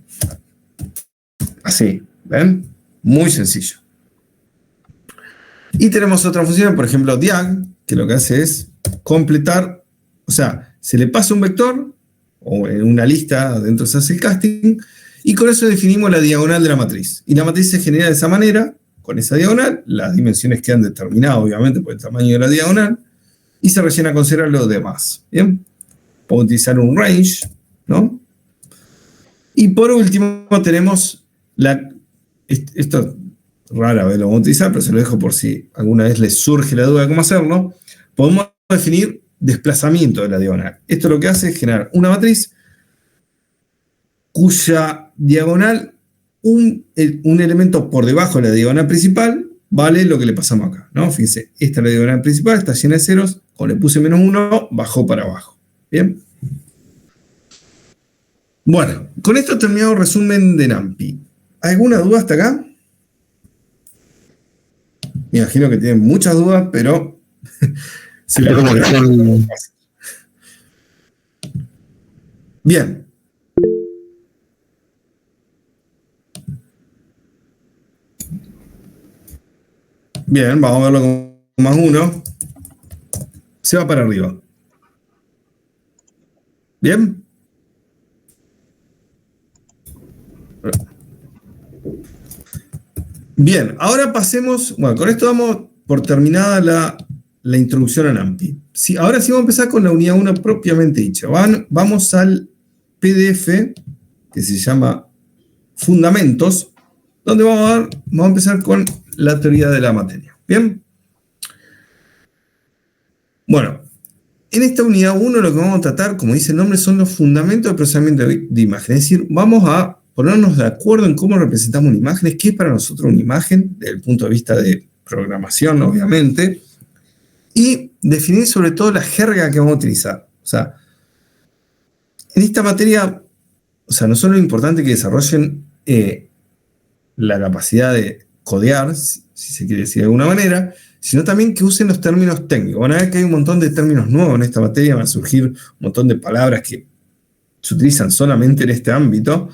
así, ¿ven? Muy sencillo. Y tenemos otra función, por ejemplo, diag, que lo que hace es completar, o sea, se le pasa un vector, o en una lista, adentro se hace el casting, y con eso definimos la diagonal de la matriz. Y la matriz se genera de esa manera, con esa diagonal, las dimensiones quedan determinadas, obviamente, por el tamaño de la diagonal, y se rellena con 0 lo demás. ¿Bien? Puedo utilizar un range, ¿no? Y por último tenemos esto rara vez lo vamos a utilizar, pero se lo dejo por si alguna vez les surge la duda de cómo hacerlo. Podemos definir desplazamiento de la diagonal. Esto lo que hace es generar una matriz cuya diagonal, un elemento por debajo de la diagonal principal, vale lo que le pasamos acá, ¿no? Fíjense, esta es la diagonal principal, está llena de ceros, cuando le puse -1, bajó para abajo. ¿Bien? Bueno, con esto terminamos el resumen de NumPy. ¿Alguna duda hasta acá? Me imagino que tienen muchas dudas, pero se las como que son... Bien. Bien, vamos a verlo con +1. Se va para arriba. ¿Bien? Bien, ahora pasemos, bueno, con esto damos por terminada la introducción a NumPy. Sí, ahora sí vamos a empezar con la unidad 1 propiamente dicha. Vamos al PDF, que se llama Fundamentos, donde vamos a empezar con la teoría de la materia. ¿Bien? Bueno, en esta unidad 1 lo que vamos a tratar, como dice el nombre, son los fundamentos del procesamiento de imagen. Es decir, vamos a ponernos de acuerdo en cómo representamos una imagen, qué es para nosotros una imagen, desde el punto de vista de programación, obviamente, y definir sobre todo la jerga que vamos a utilizar. O sea, en esta materia, o sea, no solo es importante que desarrollen la capacidad de codear, si se quiere decir de alguna manera, sino también que usen los términos técnicos. Van a ver que hay un montón de términos nuevos en esta materia, van a surgir un montón de palabras que se utilizan solamente en este ámbito,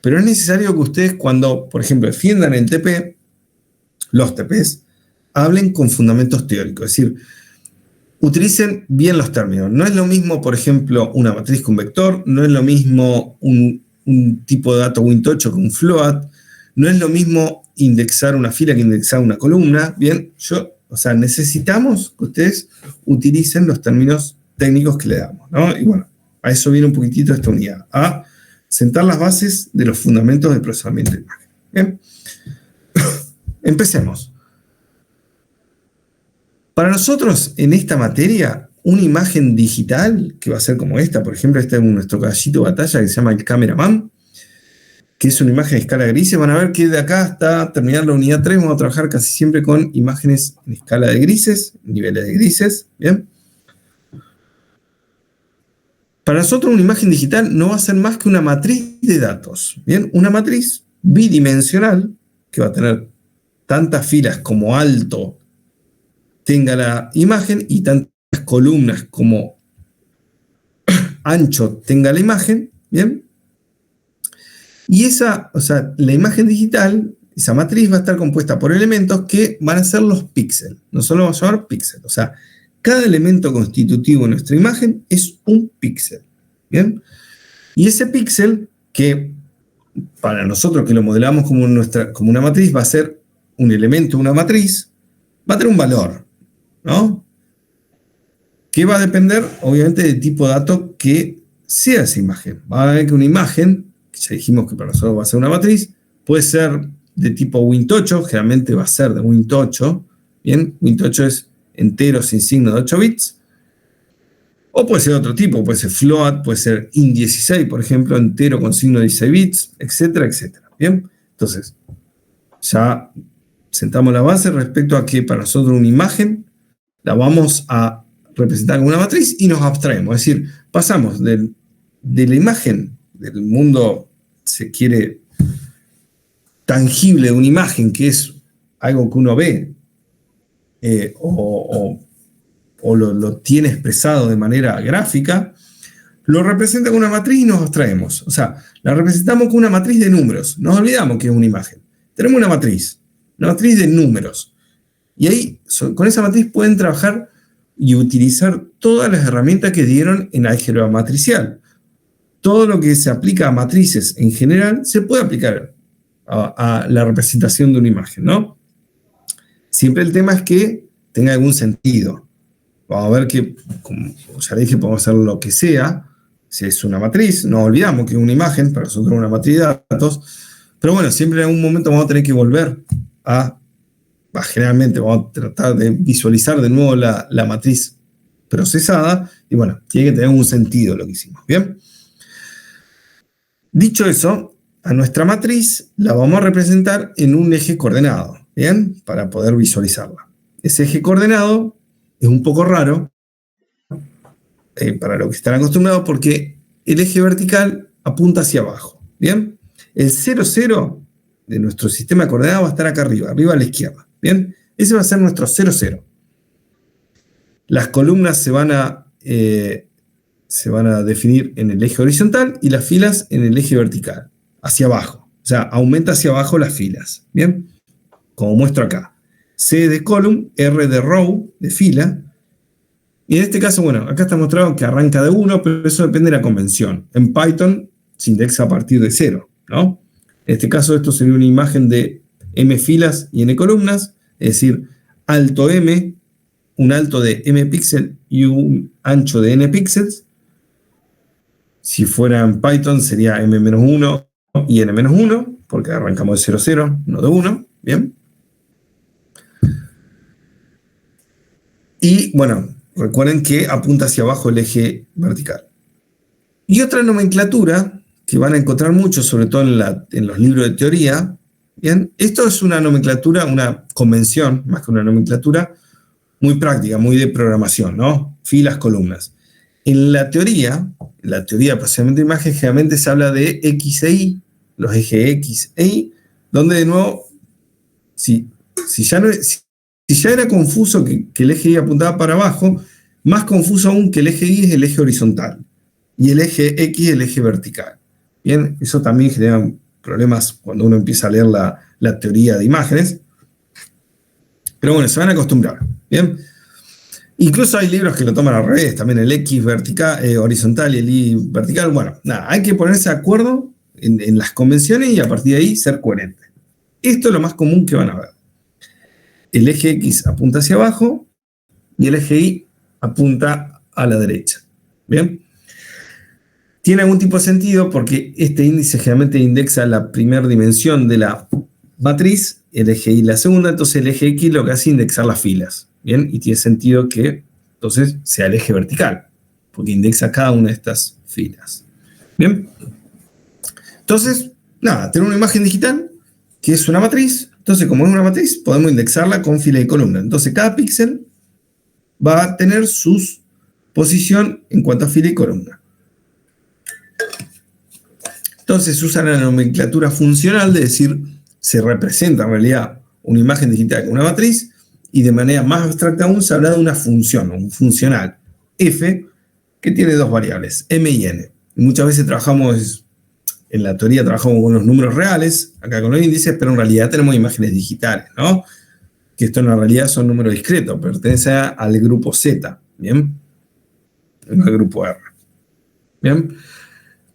pero es necesario que ustedes cuando, por ejemplo, defiendan el TP, los TPs, hablen con fundamentos teóricos, es decir, utilicen bien los términos. No es lo mismo, por ejemplo, una matriz que un vector, no es lo mismo un tipo de dato Win8 que un float, no es lo mismo indexar una fila que indexar una columna. Bien, necesitamos que ustedes utilicen los términos técnicos que le damos, ¿no? Y bueno, a eso viene un poquitito esta unidad, a sentar las bases de los fundamentos del procesamiento de imagen. Bien, empecemos. Para nosotros, en esta materia, una imagen digital, que va a ser como esta, por ejemplo, este es nuestro caballito de batalla que se llama el cameraman, que es una imagen de escala grises. Van a ver que de acá hasta terminar la unidad 3 vamos a trabajar casi siempre con imágenes en escala de grises, niveles de grises. Bien. Para nosotros una imagen digital no va a ser más que una matriz de datos. Bien, una matriz bidimensional que va a tener tantas filas como alto tenga la imagen y tantas columnas como ancho tenga la imagen. Bien. Y la imagen digital, esa matriz va a estar compuesta por elementos que van a ser los píxeles. Nosotros lo vamos a llamar píxeles. O sea, cada elemento constitutivo de nuestra imagen es un píxel. ¿Bien? Y ese píxel, que para nosotros que lo modelamos como una matriz, va a ser un elemento de una matriz, va a tener un valor, ¿no? Que va a depender, obviamente, del tipo de dato que sea esa imagen. Va a ver que una imagen, que ya dijimos que para nosotros va a ser una matriz, puede ser de tipo Win8, generalmente va a ser de Win8. Bien, Win8 es entero sin signo de 8 bits. O puede ser otro tipo, puede ser float, puede ser int16, por ejemplo, entero con signo de 16 bits, etcétera, etcétera. Bien, entonces, ya sentamos la base respecto a que para nosotros una imagen la vamos a representar como una matriz y nos abstraemos. Es decir, pasamos de la imagen del mundo, se quiere, tangible de una imagen, que es algo que uno ve, o lo tiene expresado de manera gráfica, lo representa con una matriz y nos abstraemos. O sea, la representamos con una matriz de números. Nos olvidamos que es una imagen. Tenemos una matriz de números. Y ahí, con esa matriz pueden trabajar y utilizar todas las herramientas que dieron en álgebra matricial. Todo lo que se aplica a matrices en general se puede aplicar a la representación de una imagen, ¿no? Siempre el tema es que tenga algún sentido. vamos a ver que, como ya dije, podemos hacer lo que sea. Si es una matriz, no olvidamos que es una imagen, para nosotros es una matriz de datos. Pero bueno, siempre en algún momento vamos a tener que volver generalmente vamos a tratar de visualizar de nuevo la matriz procesada. Y bueno, tiene que tener un sentido lo que hicimos. ¿Bien? Dicho eso, a nuestra matriz la vamos a representar en un eje coordenado. ¿Bien? Para poder visualizarla. Ese eje coordenado es un poco raro para lo que están acostumbrados porque el eje vertical apunta hacia abajo. ¿Bien? El 0, 0 de nuestro sistema de coordenadas va a estar acá arriba a la izquierda. ¿Bien? Ese va a ser nuestro 0, 0. Las columnas se van a definir en el eje horizontal y las filas en el eje vertical, hacia abajo. O sea, aumenta hacia abajo las filas. ¿Bien? Como muestro acá. C de column, R de row, de fila. Y en este caso, bueno, acá está mostrado que arranca de 1, pero eso depende de la convención. En Python se indexa a partir de 0, ¿no? En este caso, esto sería una imagen de m filas y n columnas, es decir, alto m, un alto de m píxel y un ancho de n píxeles. Si fuera en Python sería m-1 y n-1, porque arrancamos de 0, 0, no de 1, ¿bien? Y bueno, recuerden que apunta hacia abajo el eje vertical. Y otra nomenclatura que van a encontrar mucho, sobre todo en los libros de teoría, ¿bien? Esto es una nomenclatura, una convención, más que una nomenclatura, muy práctica, muy de programación, ¿no? Filas, columnas. En la teoría de procesamiento de imagen, generalmente se habla de X e Y, los ejes X e Y, donde de nuevo, si ya era confuso que el eje Y apuntaba para abajo, más confuso aún que el eje Y es el eje horizontal y el eje X el eje vertical. Bien, eso también genera problemas cuando uno empieza a leer la teoría de imágenes. Pero bueno, se van a acostumbrar. Bien. Incluso hay libros que lo toman al revés, también el X vertical, horizontal y el Y vertical. Bueno, nada, hay que ponerse de acuerdo en las convenciones y a partir de ahí ser coherente. Esto es lo más común que van a ver. El eje X apunta hacia abajo y el eje Y apunta a la derecha. ¿Bien? Tiene algún tipo de sentido porque este índice generalmente indexa la primera dimensión de la matriz, el eje Y la segunda, entonces el eje X lo que hace es indexar las filas. ¿Bien? Y tiene sentido que entonces sea el eje vertical, porque indexa cada una de estas filas. ¿Bien? Entonces, nada, tenemos una imagen digital que es una matriz. Entonces, como es una matriz, podemos indexarla con fila y columna. Entonces, cada píxel va a tener su posición en cuanto a fila y columna. Entonces, se usa la nomenclatura funcional, de decir, se representa en realidad una imagen digital con una matriz, y de manera más abstracta aún se habla de una función, un funcional, f, que tiene dos variables, m y n. Muchas veces en la teoría trabajamos con los números reales, acá con los índices, pero en realidad tenemos imágenes digitales, ¿no? Que esto en la realidad son números discretos, pertenece al grupo Z, ¿bien? No al grupo R. ¿Bien?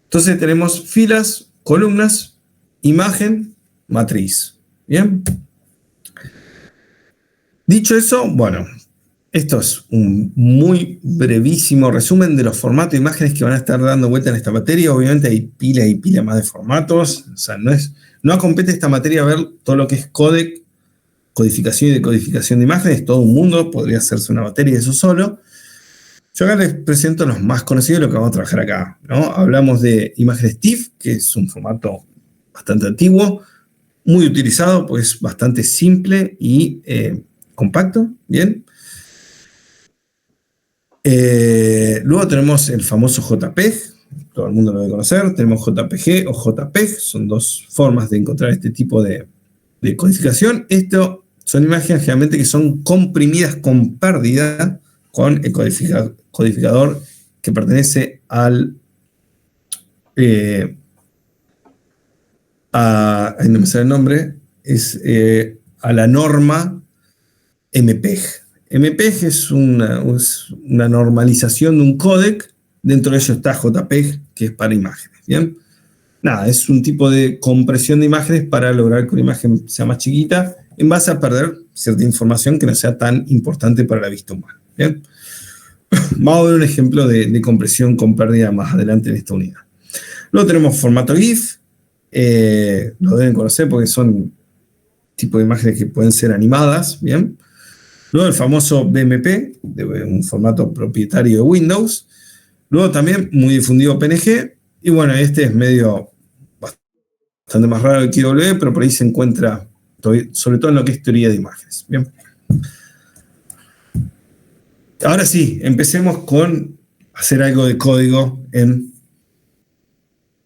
Entonces tenemos filas, columnas, imagen, matriz. ¿Bien? Dicho eso, bueno, esto es un muy brevísimo resumen de los formatos de imágenes que van a estar dando vuelta en esta materia. Obviamente hay pila y pila más de formatos. O sea, no compete esta materia a ver todo lo que es codec, codificación y decodificación de imágenes. Todo un mundo, podría hacerse una materia de eso solo. Yo acá les presento los más conocidos de lo que vamos a trabajar acá, ¿no? Hablamos de imágenes TIFF, que es un formato bastante antiguo, muy utilizado, pues bastante simple y compacto, ¿bien? Luego tenemos el famoso JPEG, todo el mundo lo debe conocer. Tenemos JPG o JPEG, son dos formas de encontrar este tipo de codificación. Esto son imágenes generalmente que son comprimidas con pérdida con el codificador que pertenece al no me sale el nombre, es a la norma MPEG. MPEG es una normalización de un códec, dentro de ello está JPEG, que es para imágenes, ¿bien? Nada, es un tipo de compresión de imágenes para lograr que una imagen sea más chiquita, en base a perder cierta información que no sea tan importante para la vista humana, ¿bien? Vamos a ver un ejemplo de compresión con pérdida más adelante en esta unidad. Luego tenemos formato GIF. Lo deben conocer porque son tipos de imágenes que pueden ser animadas, ¿bien? Luego el famoso BMP, un formato propietario de Windows. Luego también muy difundido PNG. Y bueno, este es medio bastante más raro que XW, pero por ahí se encuentra, sobre todo en lo que es teoría de imágenes, ¿bien? Ahora sí, empecemos con hacer algo de código en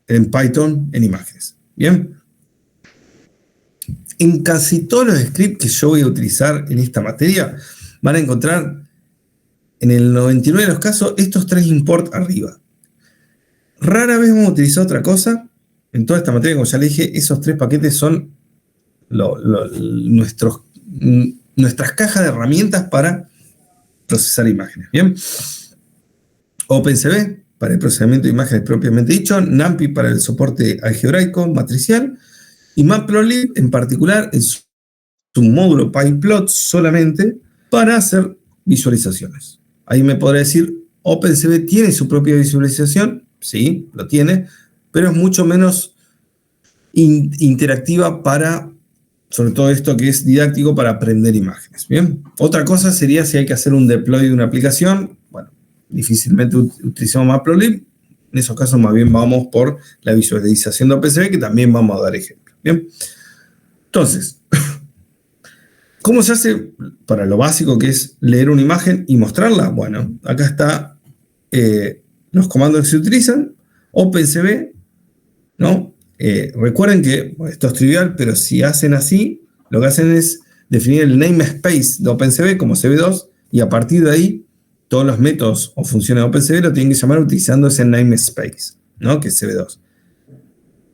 Python en imágenes, ¿bien? En casi todos los scripts que yo voy a utilizar en esta materia, van a encontrar en el 99 de los casos estos 3 import arriba. Rara vez vamos a utilizar otra cosa. En toda esta materia, como ya le dije, esos 3 paquetes son nuestras cajas de herramientas para procesar imágenes, ¿bien? OpenCV para el procesamiento de imágenes propiamente dicho, NumPy para el soporte algebraico matricial y Matplotlib en particular en su módulo PyPlot solamente para hacer visualizaciones. Ahí me podrá decir, OpenCV tiene su propia visualización, sí, lo tiene, pero es mucho menos interactiva para, sobre todo esto que es didáctico para aprender imágenes, ¿bien? Otra cosa sería si hay que hacer un deploy de una aplicación, bueno, difícilmente utilizamos Matplotlib, en esos casos más bien vamos por la visualización de OpenCV, que también vamos a dar ejemplos, ¿bien? Entonces, ¿cómo se hace para lo básico que es leer una imagen y mostrarla? Bueno, acá está los comandos que se utilizan, OpenCV, ¿no? Recuerden que bueno, esto es trivial, pero si hacen así, lo que hacen es definir el namespace de OpenCV como CV2 y a partir de ahí todos los métodos o funciones de OpenCV lo tienen que llamar utilizando ese namespace, ¿no? Que es CV2.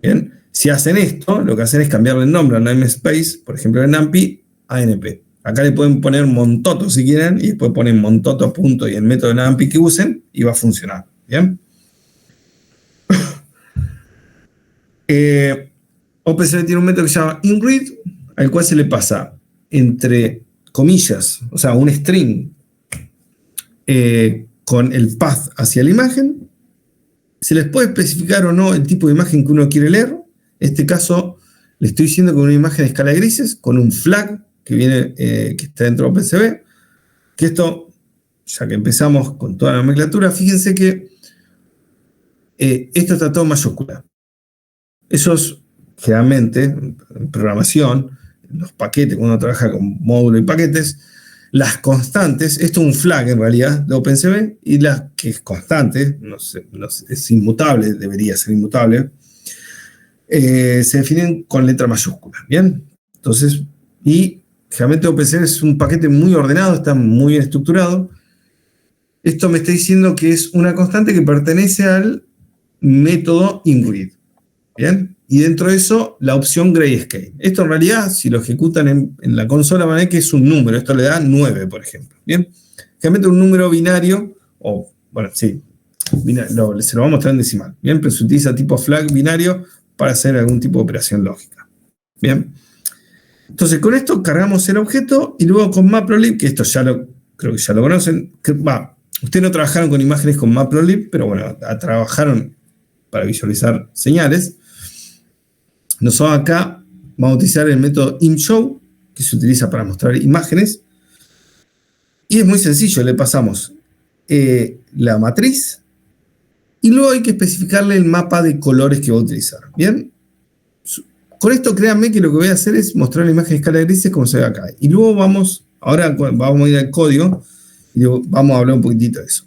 Bien, si hacen esto, lo que hacen es cambiarle el nombre al namespace, por ejemplo en NumPy, a ANP. Acá le pueden poner montoto si quieren y después ponen montoto punto y el método de NumPy que usen y va a funcionar. Bien. OpenCV tiene un método que se llama inRead, al cual se le pasa entre comillas, o sea, un string con el path hacia la imagen. Se les puede especificar o no el tipo de imagen que uno quiere leer. En este caso, le estoy diciendo con una imagen de escala de grises, con un flag que viene, que está dentro de OpenCV. Que esto, ya que empezamos con toda la nomenclatura, fíjense que esto está todo en mayúscula. Eso es generalmente en programación, en los paquetes, cuando uno trabaja con módulos y paquetes, las constantes, esto es un flag en realidad de OpenCV, y la que es constante, no sé, es inmutable, debería ser inmutable, se definen con letra mayúscula, ¿bien? Entonces, y generalmente OpenCV es un paquete muy ordenado, está muy bien estructurado. Esto me está diciendo que es una constante que pertenece al método inRead, ¿bien? Y dentro de eso, la opción grayscale. Esto en realidad, si lo ejecutan en la consola, van a ver que es un número. Esto le da 9, por ejemplo. ¿Bien? Generalmente un número binario, o, bueno, sí, se lo va a mostrar en decimal. ¿Bien? Pero se utiliza tipo flag binario para hacer algún tipo de operación lógica. ¿Bien? Entonces, con esto cargamos el objeto y luego con Matplotlib, que esto creo que ya lo conocen. Ustedes no trabajaron con imágenes con Matplotlib, pero bueno, trabajaron para visualizar señales. Nosotros acá vamos a utilizar el método imshow, que se utiliza para mostrar imágenes. Y es muy sencillo, le pasamos la matriz y luego hay que especificarle el mapa de colores que va a utilizar. ¿Bien? Con esto créanme que lo que voy a hacer es mostrar la imagen de escala de grises como se ve acá. Y luego ahora vamos a ir al código y vamos a hablar un poquitito de eso.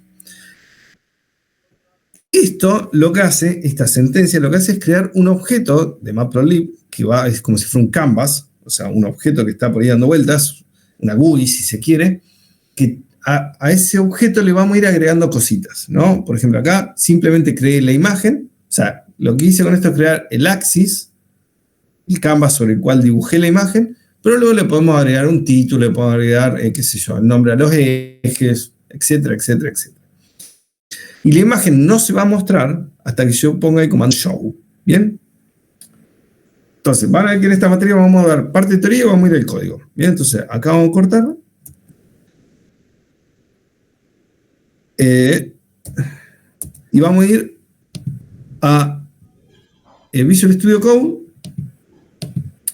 Esto lo que hace, esta sentencia lo que hace es crear un objeto de Matplotlib que es como si fuera un canvas, o sea, un objeto que está por ahí dando vueltas, una GUI si se quiere, que a ese objeto le vamos a ir agregando cositas, ¿no? Por ejemplo, acá simplemente creé la imagen, o sea, lo que hice con esto es crear el axis, el canvas sobre el cual dibujé la imagen, pero luego le podemos agregar un título, le podemos agregar, qué sé yo, el nombre a los ejes, etcétera, etcétera, etcétera. Y la imagen no se va a mostrar hasta que yo ponga el comando show. ¿Bien? Entonces, van a ver que en esta materia vamos a dar parte de teoría y vamos a ir al código. Bien, entonces acá vamos a cortar. Y vamos a ir a Visual Studio Code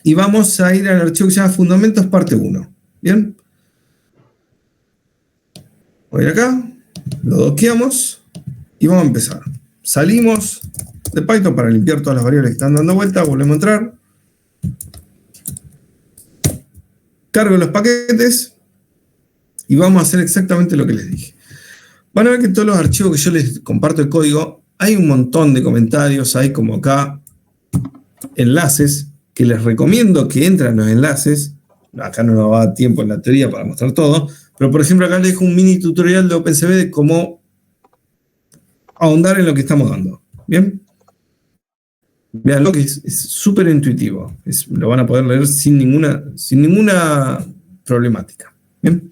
y vamos a ir al archivo que se llama Fundamentos parte 1. ¿Bien? Voy a ir acá, lo doqueamos y vamos a empezar. Salimos de Python para limpiar todas las variables que están dando vuelta, volvemos a entrar. Cargo los paquetes y vamos a hacer exactamente lo que les dije. Van a ver que en todos los archivos que yo les comparto el código, hay un montón de comentarios, hay como acá enlaces, que les recomiendo que entren los enlaces. Acá no nos va a dar tiempo en la teoría para mostrar todo, pero por ejemplo acá les dejo un mini tutorial de OpenCV de cómo ahondar en lo que estamos dando. ¿Bien? Vean lo que es súper intuitivo. Lo van a poder leer sin ninguna problemática. ¿Bien?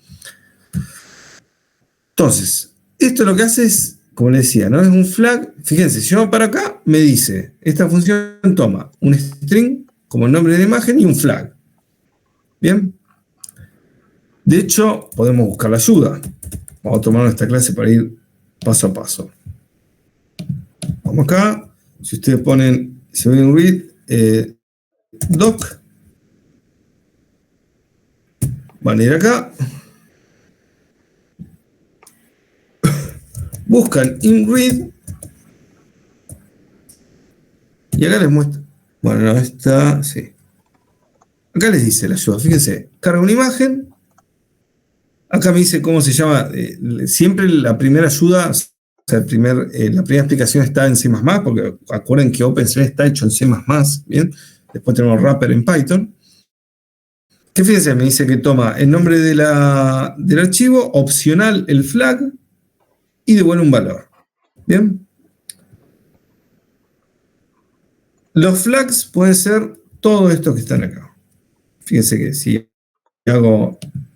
Entonces, esto lo que hace es, como les decía, ¿no? Es un flag. Fíjense, si yo para acá, me dice, esta función toma un string como el nombre de la imagen y un flag. ¿Bien? De hecho, podemos buscar la ayuda. Vamos a tomar nuestra clase para ir paso a paso. Vamos acá. Si ustedes ponen, si ven read, doc, van a ir acá. Buscan inRead y acá les muestra. Bueno, no, está, sí. Acá les dice la ayuda, fíjense, carga una imagen. Acá me dice cómo se llama. Siempre la primera ayuda, o sea, la primera explicación está en C++, porque acuerden que OpenCV está hecho en C++, ¿bien? Después tenemos wrapper en Python. Que fíjense, me dice que toma el nombre del archivo, opcional el flag, y devuelve un valor. ¿Bien? Los flags pueden ser todo esto que están acá. Fíjense que si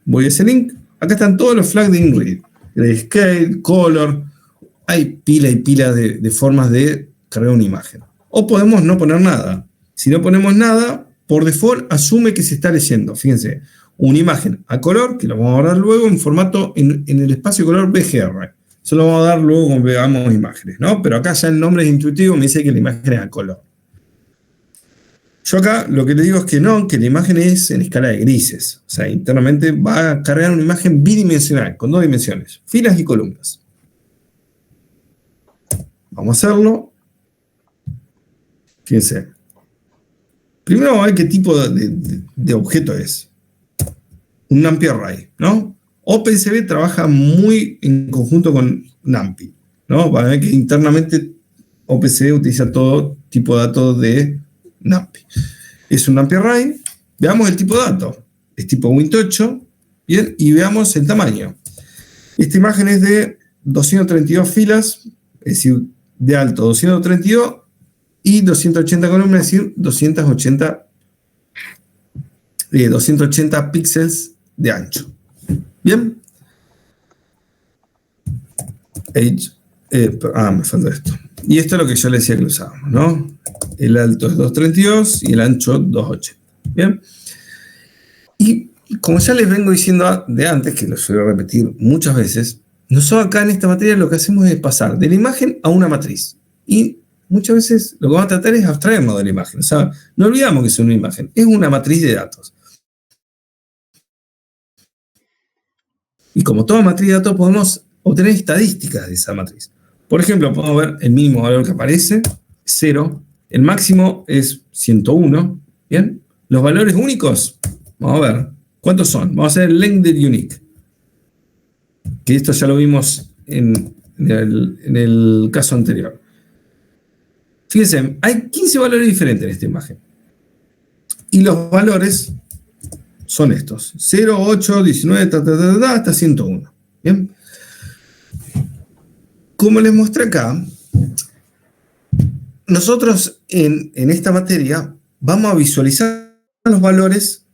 voy a ese link, acá están todos los flags de inRead. Grayscale, color, hay pila y pila de formas de cargar una imagen. O podemos no poner nada. Si no ponemos nada, por default asume que se está leyendo. Fíjense, una imagen a color, que lo vamos a dar luego en formato, en el espacio color BGR. Eso lo vamos a dar luego cuando veamos imágenes, ¿no? Pero acá ya el nombre es intuitivo, me dice que la imagen es a color. Yo acá lo que le digo es que no, que la imagen es en escala de grises. O sea, internamente va a cargar una imagen bidimensional, con 2 dimensiones, filas y columnas. Vamos a hacerlo. Fíjense. Primero vamos a ver qué tipo de objeto es. Un NumPy array, ¿no? OpenCV trabaja muy en conjunto con NumPy, ¿no? Van a ver que internamente OpenCV utiliza todo tipo de datos de NumPy. Es un NumPy array. Veamos el tipo de dato. Es tipo Win8. Bien, y veamos el tamaño. Esta imagen es de 232 filas, es decir, de alto 232 y 280 columnas, es decir, 280 píxeles de ancho. Bien. Me falta esto. Y esto es lo que yo les decía que usábamos, ¿no? El alto es 232 y el ancho 280. Bien. Y como ya les vengo diciendo de antes, que lo suelo repetir muchas veces, nosotros acá en esta materia lo que hacemos es pasar de la imagen a una matriz. Y muchas veces lo que vamos a tratar es abstraernos de la imagen. O sea, no olvidamos que es una imagen, es una matriz de datos. Y como toda matriz de datos, podemos obtener estadísticas de esa matriz. Por ejemplo, podemos ver el mínimo valor que aparece, 0. El máximo es 101. ¿Bien? Los valores únicos, vamos a ver, ¿cuántos son? Vamos a hacer el length unique. Que esto ya lo vimos en el caso anterior. Fíjense, hay 15 valores diferentes en esta imagen. Y los valores son estos. 0, 8, 19, hasta 101. ¿Bien? Como les mostré acá, nosotros en esta materia vamos a visualizar los valores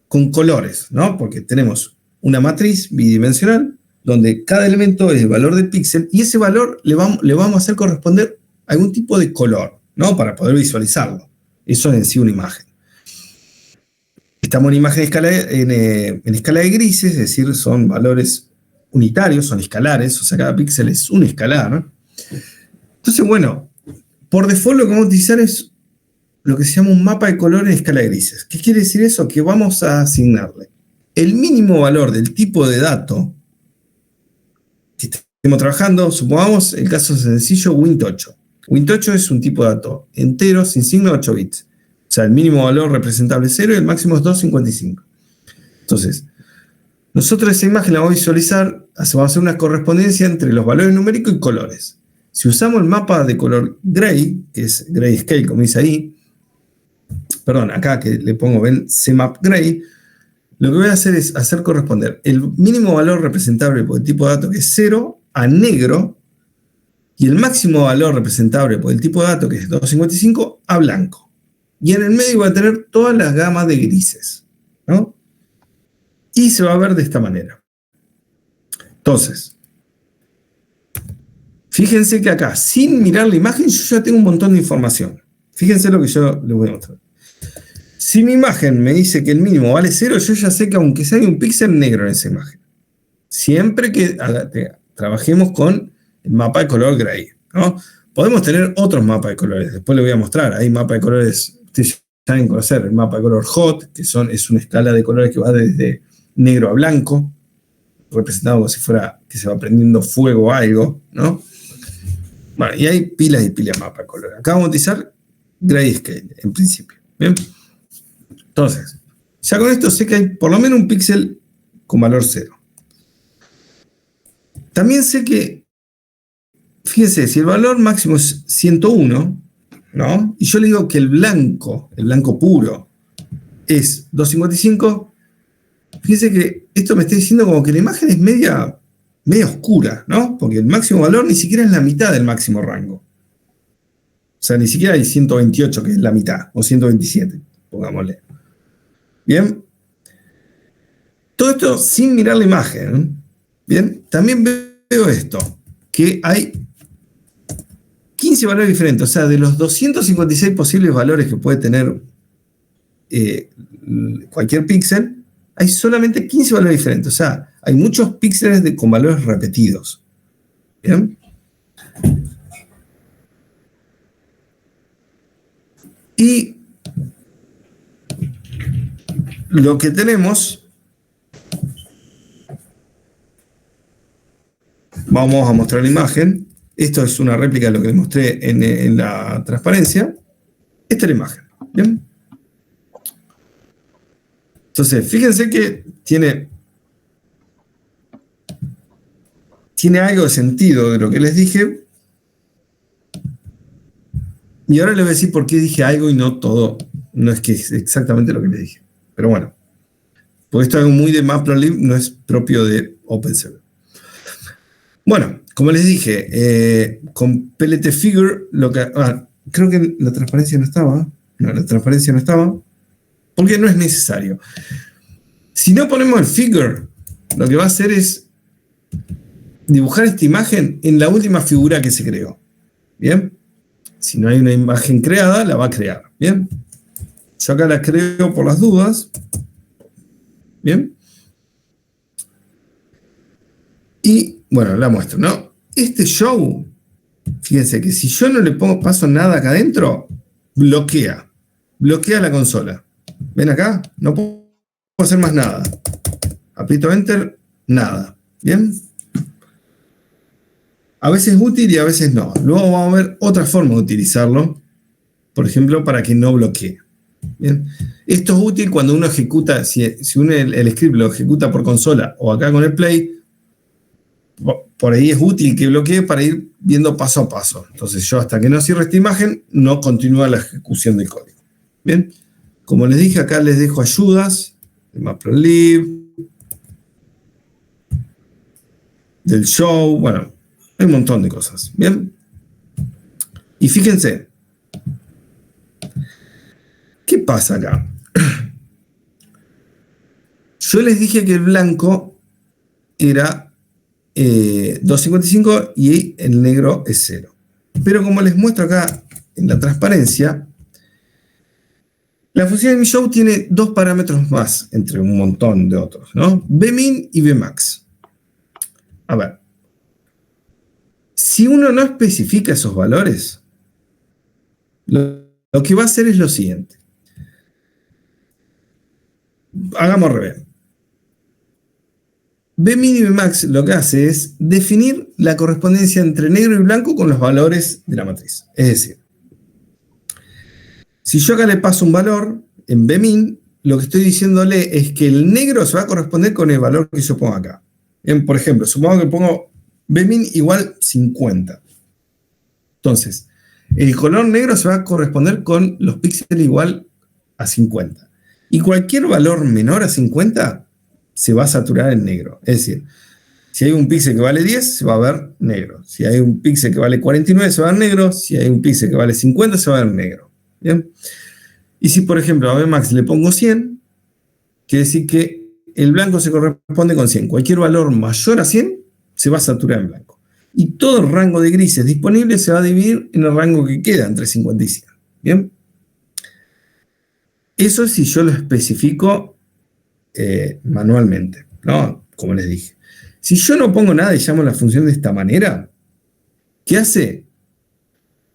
con colores, ¿no? Porque tenemos una matriz bidimensional donde cada elemento es el valor del píxel y ese valor le vamos a hacer corresponder a algún tipo de color, ¿no? Para poder visualizarlo. Eso es en sí una imagen. Estamos en imagen en escala de grises, es decir, son valores unitarios, son escalares, o sea, cada píxel es un escalar. Entonces, bueno, por default lo que vamos a utilizar es lo que se llama un mapa de color en escala de grises. ¿Qué quiere decir eso? Que vamos a asignarle el mínimo valor del tipo de dato que estemos trabajando. Supongamos el caso sencillo Wint8. Wint8 es un tipo de dato entero, sin signo, 8 bits. O sea, el mínimo valor representable es 0 y el máximo es 255. Entonces, nosotros esa imagen la vamos a visualizar, vamos a hacer una correspondencia entre los valores numéricos y colores. Si usamos el mapa de color gray, que es grayscale, como dice ahí, perdón, acá que le pongo, ven, CMap gray, lo que voy a hacer es hacer corresponder el mínimo valor representable por el tipo de dato, que es 0, a negro, y el máximo valor representable por el tipo de dato, que es 255, a blanco. Y en el medio va a tener todas las gamas de grises, ¿no? Y se va a ver de esta manera. Entonces, fíjense que acá, sin mirar la imagen, yo ya tengo un montón de información. Fíjense lo que yo les voy a mostrar. Si mi imagen me dice que el mínimo vale 0, yo ya sé que aunque sea hay un píxel negro en esa imagen. Siempre que trabajemos con el mapa de color gray, ¿no? Podemos tener otros mapas de colores. Después les voy a mostrar. Hay mapas de colores, ustedes saben conocer, el mapa de color hot, que es una escala de colores que va desde negro a blanco, representado como si fuera que se va prendiendo fuego o algo, ¿no? Bueno, y hay pilas y pilas de mapas de colores. Acá vamos a utilizar grayscale, en principio. ¿Bien? Entonces, ya con esto sé que hay por lo menos un píxel con valor 0. También sé que, fíjense, si el valor máximo es 101, ¿no? Y yo le digo que el blanco puro, es 255, fíjense que esto me está diciendo como que la imagen es media oscura, ¿no? Porque el máximo valor ni siquiera es la mitad del máximo rango. O sea, ni siquiera hay 128, que es la mitad, o 127, pongámosle. Bien. Todo esto sin mirar la imagen. Bien. También veo esto, que hay 15 valores diferentes. O sea, de los 256 posibles valores que puede tener cualquier píxel, hay solamente 15 valores diferentes. O sea, hay muchos píxeles con valores repetidos. ¿Bien? Y lo que tenemos, vamos a mostrar la imagen. Esto es una réplica de lo que les mostré en la transparencia. Esta es la imagen. ¿Bien? Entonces, fíjense que tiene algo de sentido de lo que les dije. Y ahora les voy a decir por qué dije algo y no todo. No es que es exactamente lo que les dije. Pero bueno. Porque esto es algo muy de Matplotlib, no es propio de OpenCV. Bueno, como les dije, con PLT Figure, creo que la transparencia no estaba. No, la transparencia no estaba. Porque no es necesario. Si no ponemos el figure, lo que va a hacer es dibujar esta imagen en la última figura que se creó. ¿Bien? Si no hay una imagen creada, la va a crear. ¿Bien? Yo acá la creo por las dudas. ¿Bien? Y, bueno, la muestro, ¿no? Este show, fíjense que si yo no le paso nada acá adentro, bloquea la consola. ¿Ven acá? No puedo hacer más nada. Aprieto Enter, nada. ¿Bien? A veces es útil y a veces no. Luego vamos a ver otra forma de utilizarlo. Por ejemplo, para que no bloquee. ¿Bien? Esto es útil cuando uno ejecuta, si uno el script lo ejecuta por consola o acá con el Play, por ahí es útil que bloquee para ir viendo paso a paso. Entonces yo hasta que no cierre esta imagen, no continúa la ejecución del código. ¿Bien? Como les dije, acá les dejo ayudas de Matplotlib, del show, bueno, hay un montón de cosas. ¿Bien? Y fíjense, ¿qué pasa acá? Yo les dije que el blanco era 255 y el negro es 0. Pero como les muestro acá en la transparencia, la función de mi show tiene dos parámetros más entre un montón de otros, ¿no? Bmin y Bmax. A ver, si uno no especifica esos valores, lo que va a hacer es lo siguiente. Hagamos al revés. Bmin y Bmax lo que hace es definir la correspondencia entre negro y blanco con los valores de la matriz. Es decir, si yo acá le paso un valor en Bmin, lo que estoy diciéndole es que el negro se va a corresponder con el valor que yo pongo acá. Bien, por ejemplo, supongo que pongo Bmin igual 50. Entonces, el color negro se va a corresponder con los píxeles igual a 50. Y cualquier valor menor a 50 se va a saturar en negro. Es decir, si hay un píxel que vale 10, se va a ver negro. Si hay un píxel que vale 49, se va a ver negro. Si hay un píxel que vale 50, se va a ver negro. ¿Bien? Y si, por ejemplo, a Bmax le pongo 100, quiere decir que el blanco se corresponde con 100. Cualquier valor mayor a 100 se va a saturar en blanco. Y todo el rango de grises disponible se va a dividir en el rango que queda entre 50 y 100. ¿Bien? Eso es si yo lo especifico manualmente, ¿no? Como les dije. Si yo no pongo nada y llamo la función de esta manera, ¿qué hace?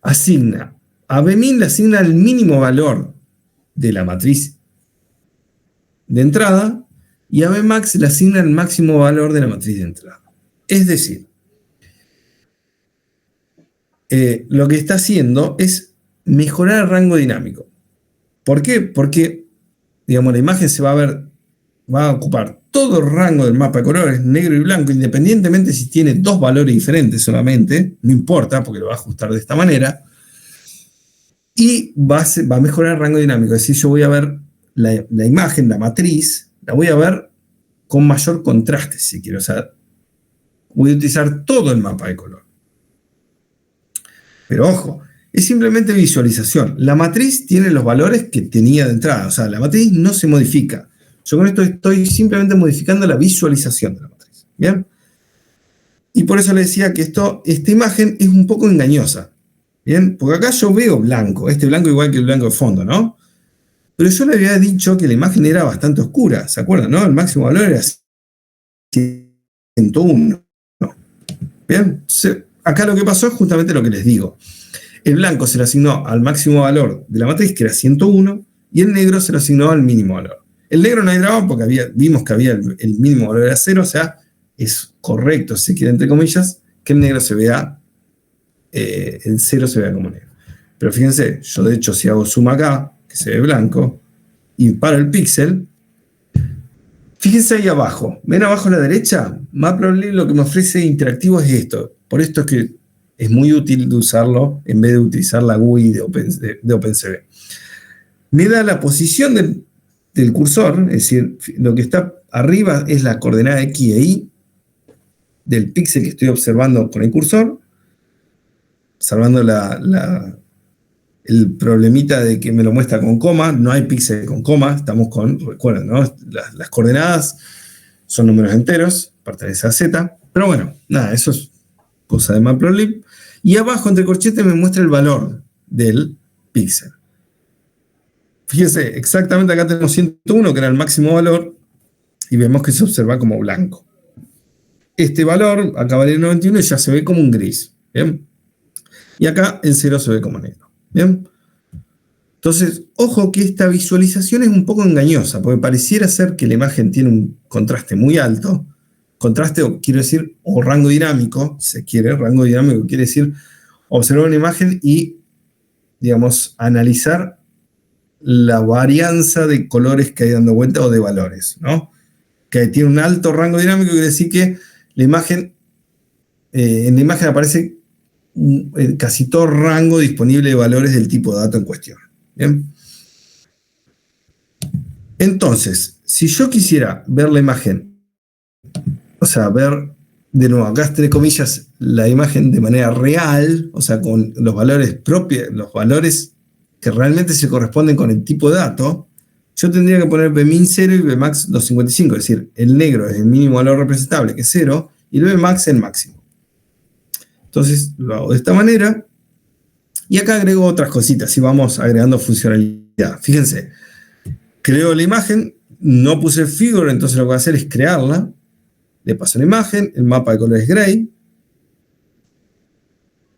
Asigna. A Bmin le asigna el mínimo valor de la matriz de entrada y a Bmax le asigna el máximo valor de la matriz de entrada. Es decir, lo que está haciendo es mejorar el rango dinámico. ¿Por qué? Porque, digamos, la imagen se va a ocupar todo el rango del mapa de colores, negro y blanco, independientemente si tiene dos valores diferentes solamente, no importa, porque lo va a ajustar de esta manera, y va a mejorar el rango dinámico. Es decir, yo voy a ver la imagen, la matriz, la voy a ver con mayor contraste, si quiero. O sea, voy a utilizar todo el mapa de color. Pero ojo, es simplemente visualización. La matriz tiene los valores que tenía de entrada. O sea, la matriz no se modifica. Yo con esto estoy simplemente modificando la visualización de la matriz. ¿Bien? Y por eso le decía que esta imagen es un poco engañosa. ¿Bien? Porque acá yo veo blanco. Este blanco igual que el blanco de fondo, ¿no? Pero yo le había dicho que la imagen era bastante oscura. ¿Se acuerdan, no? El máximo valor era 101. ¿No? ¿Bien? Acá lo que pasó es justamente lo que les digo. El blanco se le asignó al máximo valor de la matriz, que era 101, y el negro se le asignó al mínimo valor. El negro no hay drama porque vimos que había el mínimo valor era 0, o sea, es correcto, si se quiere, entre comillas, que el negro se vea, el 0 se vea como negro. Pero fíjense, yo de hecho si hago zoom acá, que se ve blanco, y paro el píxel, fíjense ahí abajo, ven abajo a la derecha, Matplotlib lo que me ofrece interactivo es esto. Por esto es que es muy útil de usarlo en vez de utilizar la GUI de OpenCV. Me da la posición del cursor, es decir, lo que está arriba es la coordenada X e Y del píxel que estoy observando con el cursor, salvando el problemita de que me lo muestra con coma. No hay píxel con coma, estamos con, recuerden, ¿no? Las coordenadas son números enteros, pertenece a Z, pero bueno, nada, eso es cosa de Matplotlib. Y abajo, entre corchetes, me muestra el valor del píxel. Fíjense, exactamente acá tenemos 101, que era el máximo valor, y vemos que se observa como blanco. Este valor, acá vale 91, y ya se ve como un gris. ¿Bien? Y acá el 0 se ve como negro. ¿Bien? Entonces, ojo que esta visualización es un poco engañosa, porque pareciera ser que la imagen tiene un contraste muy alto. Contraste, quiero decir, o rango dinámico, si se quiere. Rango dinámico quiere decir observar una imagen y, digamos, analizar la varianza de colores que hay dando vuelta o de valores, ¿no? Que tiene un alto rango dinámico, quiere decir que la imagen, en la imagen aparece casi todo rango disponible de valores del tipo de dato en cuestión. ¿Bien? Entonces, si yo quisiera ver la imagen, o sea, ver, de nuevo, acá entre comillas, la imagen de manera real, o sea, con los valores propios, los valores que realmente se corresponden con el tipo de dato, yo tendría que poner Bmin 0 y Bmax 255, es decir, el negro es el mínimo valor representable, que es 0, y el Bmax el máximo. Entonces, lo hago de esta manera, y acá agrego otras cositas, y vamos agregando funcionalidad. Fíjense, creo la imagen, no puse figure, entonces lo que voy a hacer es crearla. le paso la imagen, el mapa de colores gray.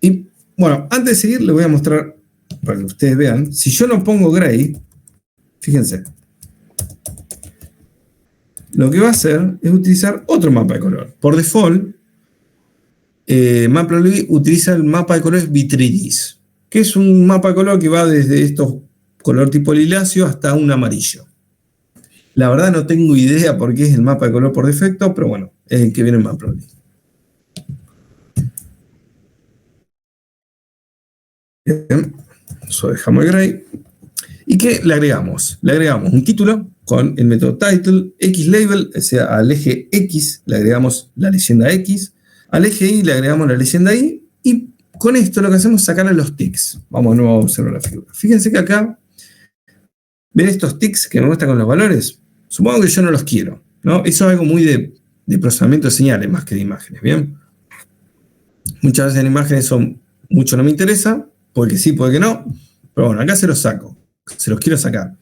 Y bueno, antes de seguir, les voy a mostrar, para que ustedes vean, si yo no pongo gray, fíjense, lo que va a hacer es utilizar otro mapa de color. Por default, Matplotlib utiliza el mapa de colores Vitrigis, que es un mapa de color que va desde estos color tipo liláceo hasta un amarillo. La verdad no tengo idea por qué es el mapa de color por defecto, pero bueno, es el que viene en Matplotlib. Bien, eso dejamos el gray. ¿Y qué le agregamos? Le agregamos un título con el método title, xlabel, o sea, al eje X le agregamos la leyenda X, al eje Y le agregamos la leyenda Y, y con esto lo que hacemos es sacarle los ticks. Vamos de nuevo a observar la figura. Fíjense que acá, ¿ven estos ticks que me muestran con los valores? Supongo que yo no los quiero, ¿no? Eso es algo muy de procesamiento de señales más que de imágenes, ¿bien? Muchas veces en imágenes son, mucho no me interesa, puede que sí, puede que no, pero bueno, acá se los saco, se los quiero sacar.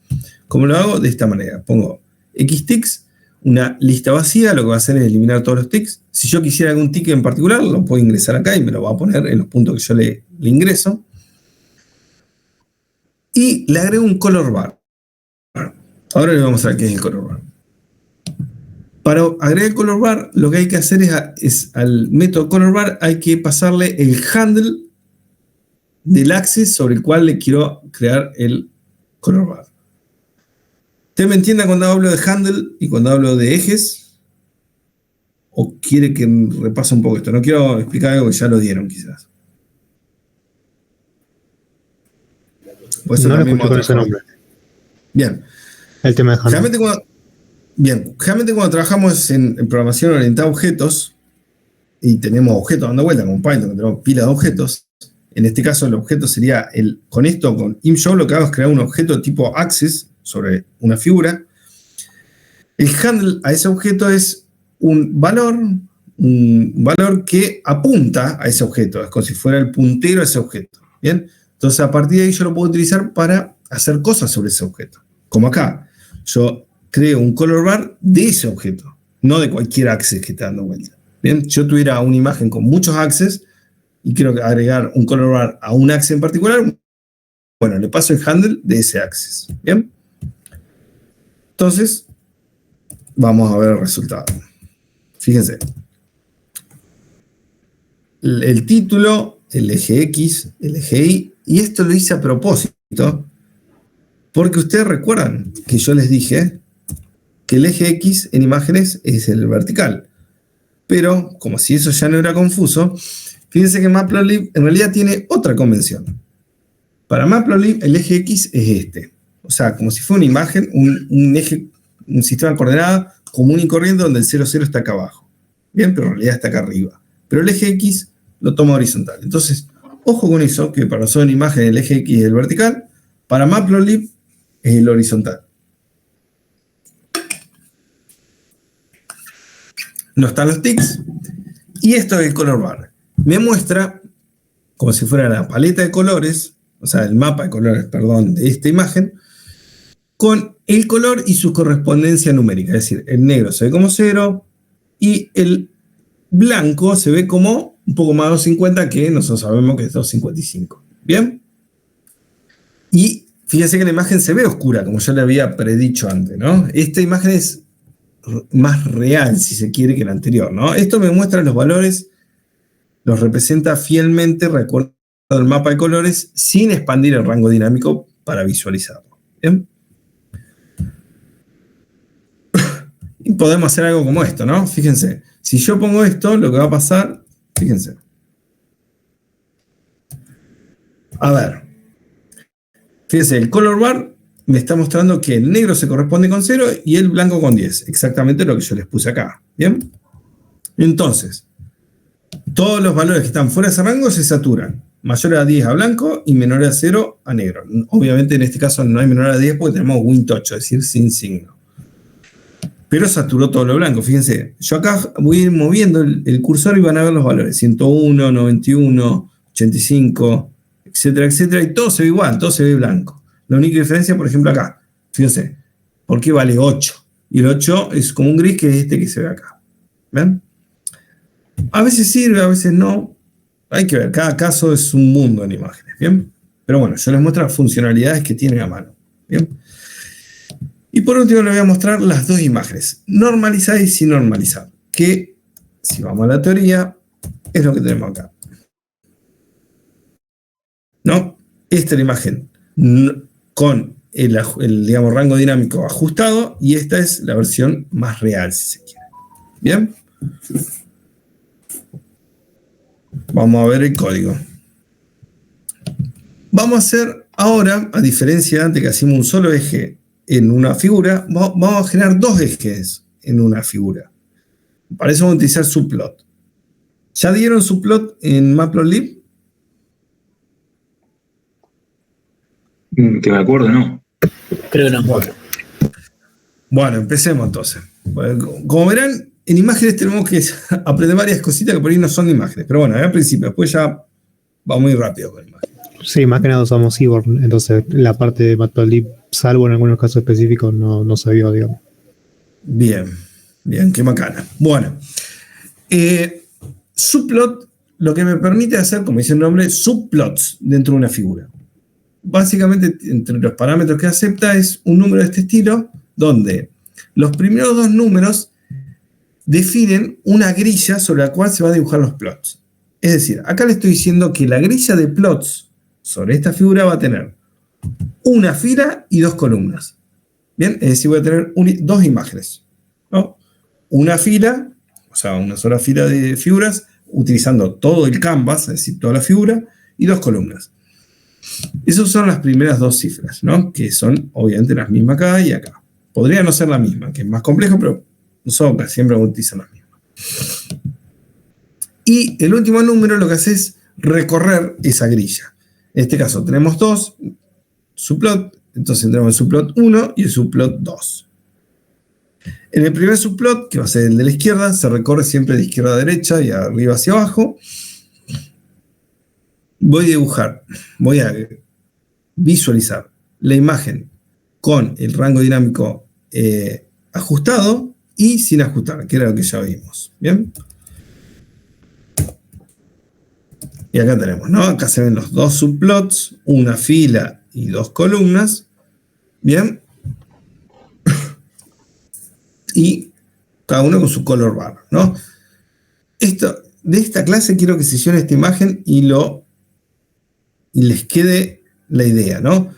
¿Cómo lo hago? De esta manera. Pongo xticks, una lista vacía, lo que va a hacer es eliminar todos los ticks. Si yo quisiera algún tick en particular, lo puedo ingresar acá y me lo va a poner en los puntos que yo le ingreso. Y le agrego un color bar. Ahora les voy a mostrar qué es el color bar. Para agregar el color bar, lo que hay que hacer es al método color bar hay que pasarle el handle del axis sobre el cual le quiero crear el color bar. ¿Usted me entiende cuando hablo de handle y cuando hablo de ejes? ¿O quiere que repase un poco esto? No quiero explicar algo que ya lo dieron quizás. Pues no lo escucho con ese nombre. Bien. El tema de handle. Generalmente cuando trabajamos en programación orientada a objetos y tenemos objetos dando vuelta con Python, tenemos pilas de objetos, en este caso el objeto sería, con ImShow lo que hago es crear un objeto tipo axis sobre una figura. El handle a ese objeto es un valor que apunta a ese objeto, es como si fuera el puntero a ese objeto. ¿Bien? Entonces a partir de ahí yo lo puedo utilizar para hacer cosas sobre ese objeto. Como acá, yo creo un color bar de ese objeto, no de cualquier axis que está dando vuelta. Bien, yo tuviera una imagen con muchos axes y quiero agregar un color bar a un axis en particular, bueno, le paso el handle de ese axis. Bien. Entonces, vamos a ver el resultado. Fíjense. El título, el eje X, el eje Y, y esto lo hice a propósito, porque ustedes recuerdan que yo les dije que el eje X en imágenes es el vertical. Pero, como si eso ya no era confuso, fíjense que Matplotlib en realidad tiene otra convención. Para Matplotlib el eje X es este. O sea, como si fuera una imagen, un eje, un sistema de coordenadas común y corriente donde el 0,0 está acá abajo. Bien, pero en realidad está acá arriba. Pero el eje X lo toma horizontal. Entonces, ojo con eso, que para nosotros en imagen el eje X es el vertical, para Matplotlib es el horizontal. No están los ticks. Y esto es el color bar. Me muestra, como si fuera la paleta de colores, o sea, el mapa de colores, perdón, de esta imagen, con el color y su correspondencia numérica. Es decir, el negro se ve como 0 y el blanco se ve como un poco más 250, que nosotros sabemos que es 255. ¿Bien? Y fíjense que la imagen se ve oscura, como yo le había predicho antes, ¿no? Esta imagen es más real, si se quiere, que la anterior, ¿no? Esto me muestra los valores, los representa fielmente, recuerdo el mapa de colores, sin expandir el rango dinámico para visualizarlo. ¿Bien? Y podemos hacer algo como esto, ¿no? Fíjense, si yo pongo esto, lo que va a pasar, fíjense. A ver. Fíjense, el color bar me está mostrando que el negro se corresponde con 0 y el blanco con 10. Exactamente lo que yo les puse acá. ¿Bien? Entonces, todos los valores que están fuera de ese rango se saturan. Mayores a 10 a blanco y menores a 0 a negro. Obviamente en este caso no hay menor a 10 porque tenemos Win8, es decir, sin signo. Pero saturó todo lo blanco. Fíjense, yo acá voy a ir moviendo el cursor y van a ver los valores. 101, 91, 85, etcétera, etcétera. Y todo se ve igual, todo se ve blanco. La única diferencia, por ejemplo, acá. Fíjense, ¿por qué vale 8? Y el 8 es como un gris que es este que se ve acá. ¿Ven? A veces sirve, a veces no. Hay que ver, cada caso es un mundo en imágenes, ¿bien? Pero bueno, yo les muestro las funcionalidades que tienen a mano, ¿bien? Y por último les voy a mostrar las dos imágenes, normalizada y sin normalizar, que, si vamos a la teoría, es lo que tenemos acá. ¿No? Esta es la imagen con el digamos, rango dinámico ajustado, y esta es la versión más real, si se quiere. ¿Bien? Vamos a ver el código. Vamos a hacer ahora, a diferencia de antes que hacíamos un solo eje en una figura, vamos a generar dos ejes en una figura. Para eso vamos a utilizar subplot. ¿Ya dieron subplot en Matplotlib? Que me acuerdo, no. Creo que no. Bueno, empecemos entonces. Bueno, como verán, en imágenes tenemos que aprender varias cositas que por ahí no son imágenes. Pero bueno, al principio, después ya va muy rápido con imágenes. Sí, más que nada usamos Seaborn, entonces la parte de Matplotlib, salvo en algunos casos específicos, no se vio, digamos. Bien, qué macana. Bueno, subplot lo que me permite hacer, como dice el nombre, subplots dentro de una figura. Básicamente, entre los parámetros que acepta es un número de este estilo, donde los primeros dos números definen una grilla sobre la cual se van a dibujar los plots. Es decir, acá le estoy diciendo que la grilla de plots sobre esta figura va a tener una fila y dos columnas. Bien, es decir, voy a tener dos imágenes, ¿no? Una fila, o sea, una sola fila de figuras, utilizando todo el canvas, es decir, toda la figura, y dos columnas. Esas son las primeras dos cifras, ¿no? Que son obviamente las mismas acá y acá. Podría no ser la misma, que es más complejo, pero nosotros siempre utilizan las mismas. Y el último número lo que hace es recorrer esa grilla. En este caso tenemos dos subplot, entonces tenemos el subplot 1 y el subplot 2. En el primer subplot, que va a ser el de la izquierda, se recorre siempre de izquierda a derecha y arriba hacia abajo. Voy a dibujar, voy a visualizar la imagen con el rango dinámico ajustado y sin ajustar, que era lo que ya vimos. ¿Bien? Y acá tenemos, ¿no? Acá se ven los dos subplots, una fila y dos columnas. Bien. Y cada uno con su color bar, ¿no? De esta clase quiero que se lleven esta imagen y les quede la idea, ¿no?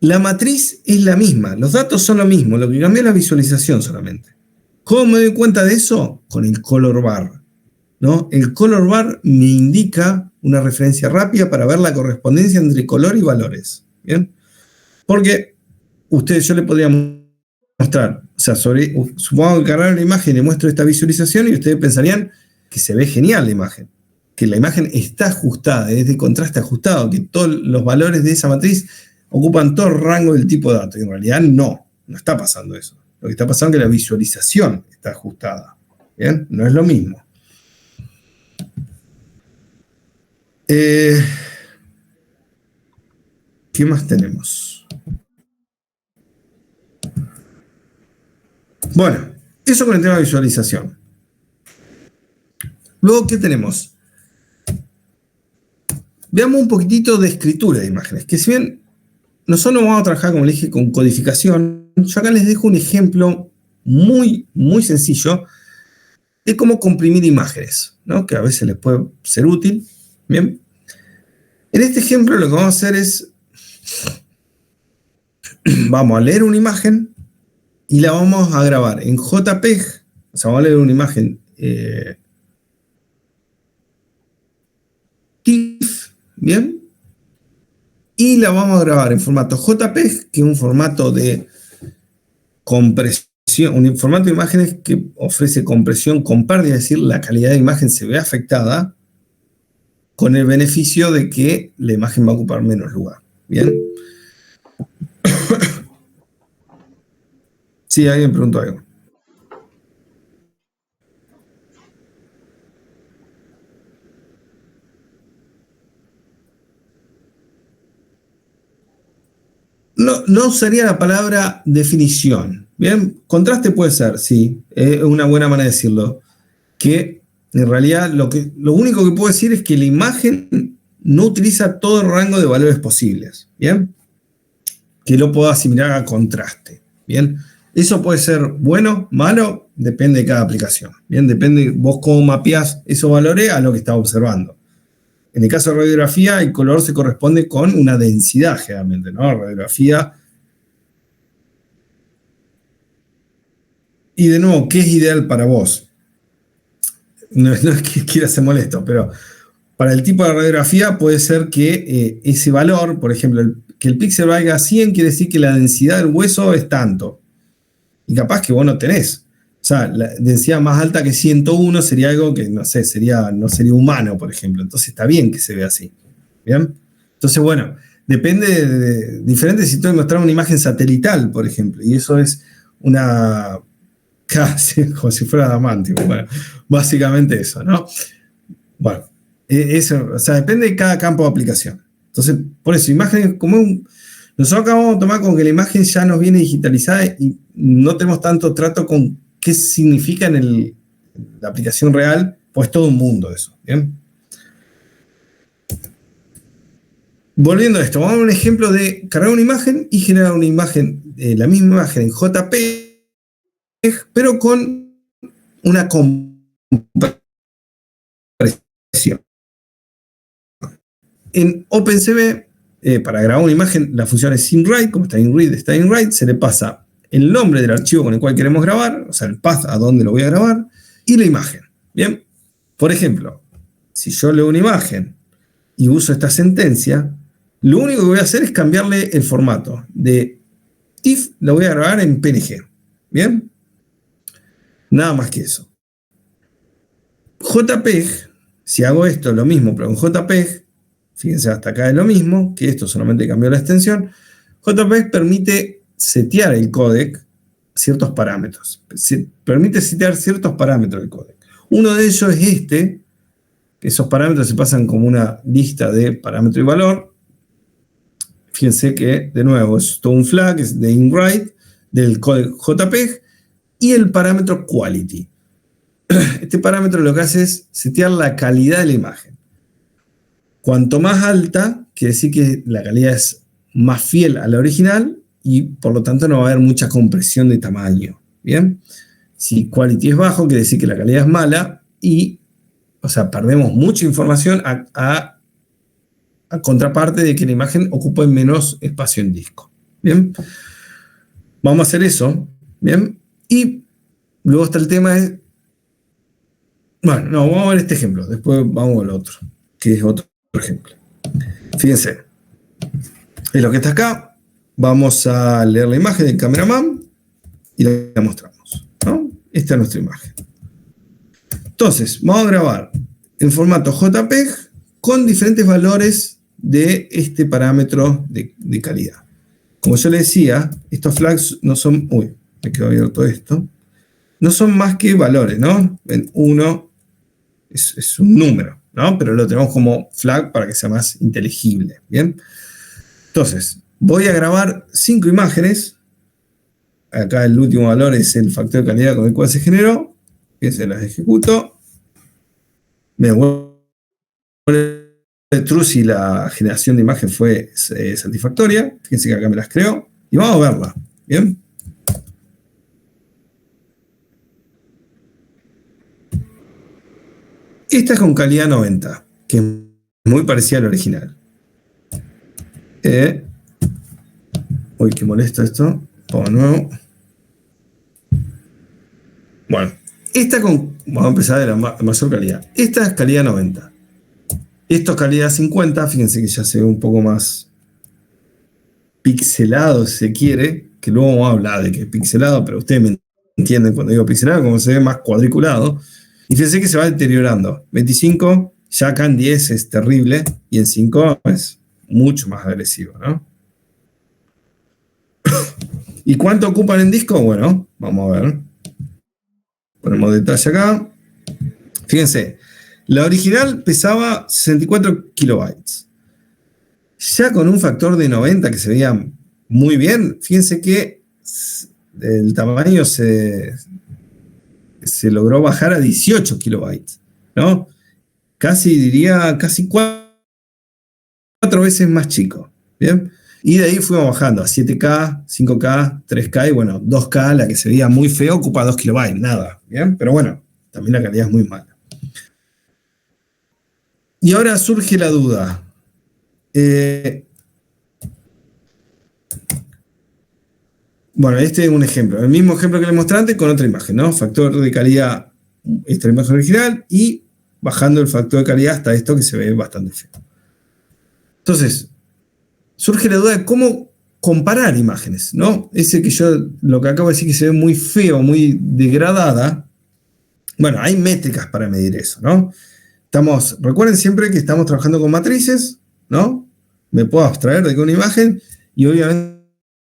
La matriz es la misma, los datos son lo mismo, lo que cambia es la visualización solamente. ¿Cómo me doy cuenta de eso? Con el color bar, ¿no? El color bar me indica una referencia rápida para ver la correspondencia entre color y valores, ¿bien? Porque yo le podría mostrar, o sea, supongo que cargar la imagen y le muestro esta visualización y ustedes pensarían que se ve genial la imagen, que la imagen está ajustada, es de contraste ajustado, que todos los valores de esa matriz ocupan todo el rango del tipo de dato. Y en realidad no está pasando eso. Lo que está pasando es que la visualización está ajustada. ¿Bien? No es lo mismo. ¿Qué más tenemos? Bueno, eso con el tema de visualización. Luego, ¿qué tenemos? Veamos un poquitito de escritura de imágenes, que si bien nosotros vamos a trabajar, como les dije, con codificación, yo acá les dejo un ejemplo muy, muy sencillo de cómo comprimir imágenes, ¿no? Que a veces les puede ser útil. Bien. En este ejemplo lo que vamos a hacer es, vamos a leer una imagen y la vamos a grabar en JPEG, o sea, vamos a leer una imagen TIFF, ¿bien? Y la vamos a grabar en formato JPEG, que es un formato de compresión, un formato de imágenes que ofrece compresión con pérdida, es decir, la calidad de imagen se ve afectada, con el beneficio de que la imagen va a ocupar menos lugar. ¿Bien? Sí, alguien preguntó algo. No usaría la palabra definición. ¿Bien? Contraste puede ser, sí. Es una buena manera de decirlo. que en realidad lo único que puedo decir es que la imagen no utiliza todo el rango de valores posibles, ¿bien? Que lo puedo asimilar a contraste, ¿bien? Eso puede ser bueno, malo, depende de cada aplicación, ¿bien? Depende vos cómo mapeás esos valores a lo que estás observando. En el caso de radiografía, el color se corresponde con una densidad, generalmente, ¿no? Radiografía. Y de nuevo, ¿qué es ideal para vos? No es que quiera ser molesto, pero para el tipo de radiografía puede ser que ese valor, por ejemplo, que el píxel valga 100, quiere decir que la densidad del hueso es tanto. Y capaz que vos no tenés. O sea, la densidad más alta que 101 sería algo que, no sé, no sería humano, por ejemplo. Entonces está bien que se vea así. ¿Bien? Entonces, bueno, depende de diferente si tengo que mostrar una imagen satelital, por ejemplo. Y eso es una... casi como si fuera adamantio. Bueno, básicamente eso, ¿no? Bueno, eso, o sea, depende de cada campo de aplicación. Entonces, por eso, imágenes como nosotros acabamos de tomar con que la imagen ya nos viene digitalizada y no tenemos tanto trato con qué significa en la aplicación real, pues todo un mundo eso, ¿bien? Volviendo a esto, vamos a ver un ejemplo de cargar una imagen y generar una imagen, la misma imagen en JPEG, pero con una compresión. En OpenCV, para grabar una imagen, la función es inWrite, como está inRead, está inWrite, se le pasa el nombre del archivo con el cual queremos grabar, o sea, el path a donde lo voy a grabar, y la imagen. Bien, por ejemplo, si yo leo una imagen y uso esta sentencia, lo único que voy a hacer es cambiarle el formato. De TIFF lo voy a grabar en PNG. Bien, nada más que eso. JPEG, si hago esto, lo mismo, pero en JPEG, fíjense, hasta acá es lo mismo, que esto solamente cambió la extensión. JPEG permite setear el códec ciertos parámetros. Permite setear ciertos parámetros del códec. Uno de ellos es este, que esos parámetros se pasan como una lista de parámetro y valor. Fíjense que, de nuevo, es todo un flag, es de inWrite, del códec JPEG, y el parámetro quality. Este parámetro lo que hace es setear la calidad de la imagen. Cuanto más alta, quiere decir que la calidad es más fiel a la original y por lo tanto no va a haber mucha compresión de tamaño. ¿Bien? Si quality es bajo, quiere decir que la calidad es mala y, o sea, perdemos mucha información a contraparte de que la imagen ocupe menos espacio en disco. ¿Bien? Vamos a hacer eso. ¿Bien? Y luego está el tema de... Bueno, no, vamos a ver este ejemplo. Después vamos al otro, que es otro ejemplo. Fíjense. Es lo que está acá. Vamos a leer la imagen del cameraman y la mostramos, ¿no? Esta es nuestra imagen. Entonces, vamos a grabar en formato JPEG con diferentes valores de este parámetro de calidad. Como yo le decía, estos flags no son... Uy, me quedó abierto esto. No son más que valores, ¿no? En 1 es un número, ¿no? Pero lo tenemos como flag para que sea más inteligible, ¿bien? Entonces, voy a grabar 5 imágenes. Acá el último valor es el factor de calidad con el cual se generó. Fíjense, las ejecuto. Me vuelve true si la generación de imagen fue satisfactoria. Fíjense que acá me las creo. Y vamos a verla, ¿bien? Esta es con calidad 90, que es muy parecida al original. Uy, qué molesto esto. Vamos de nuevo. Bueno, esta vamos a empezar de la mayor calidad. Esta es calidad 90. Esto es calidad 50. Fíjense que ya se ve un poco más pixelado, si se quiere. Que luego vamos a hablar de que es pixelado, pero ustedes me entienden cuando digo pixelado, como se ve más cuadriculado. Y fíjense que se va deteriorando. 25, ya acá en 10 es terrible. Y en 5 es mucho más agresivo, ¿no? ¿Y cuánto ocupan en disco? Bueno, vamos a ver. Ponemos detalle acá. Fíjense, la original pesaba 64 kilobytes. Ya con un factor de 90 que se veía muy bien, fíjense que el tamaño se se logró bajar a 18 kilobytes, ¿no? Casi 4 veces más chico, ¿bien? Y de ahí fuimos bajando a 7K, 5K, 3K y bueno, 2K, la que se veía muy feo, ocupa 2 kilobytes, nada, ¿bien? Pero bueno, también la calidad es muy mala. Y ahora surge la duda. Bueno, este es un ejemplo. El mismo ejemplo que les mostré antes con otra imagen, ¿no? Factor de calidad, esta imagen original, y bajando el factor de calidad hasta esto que se ve bastante feo. Entonces, surge la duda de cómo comparar imágenes, ¿no? Lo que acabo de decir que se ve muy feo, muy degradada. Bueno, hay métricas para medir eso, ¿no? Recuerden siempre que estamos trabajando con matrices, ¿no? Me puedo abstraer de una imagen y obviamente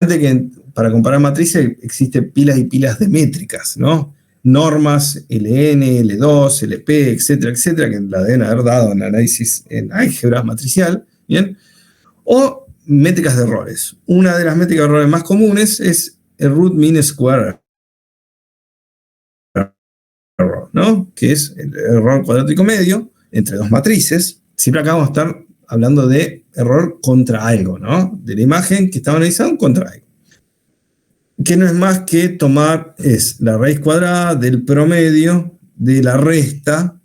que para comparar matrices existen pilas y pilas de métricas, ¿no? Normas, LN, L2, LP, etcétera, etcétera, que la deben haber dado en análisis en álgebra matricial, ¿bien? O métricas de errores. Una de las métricas de errores más comunes es el root mean square error, ¿no? Que es el error cuadrático medio entre dos matrices. Siempre acá vamos a estar hablando de error contra algo, ¿no? De la imagen que estaba analizando contra algo. Que no es más que es la raíz cuadrada del promedio de la resta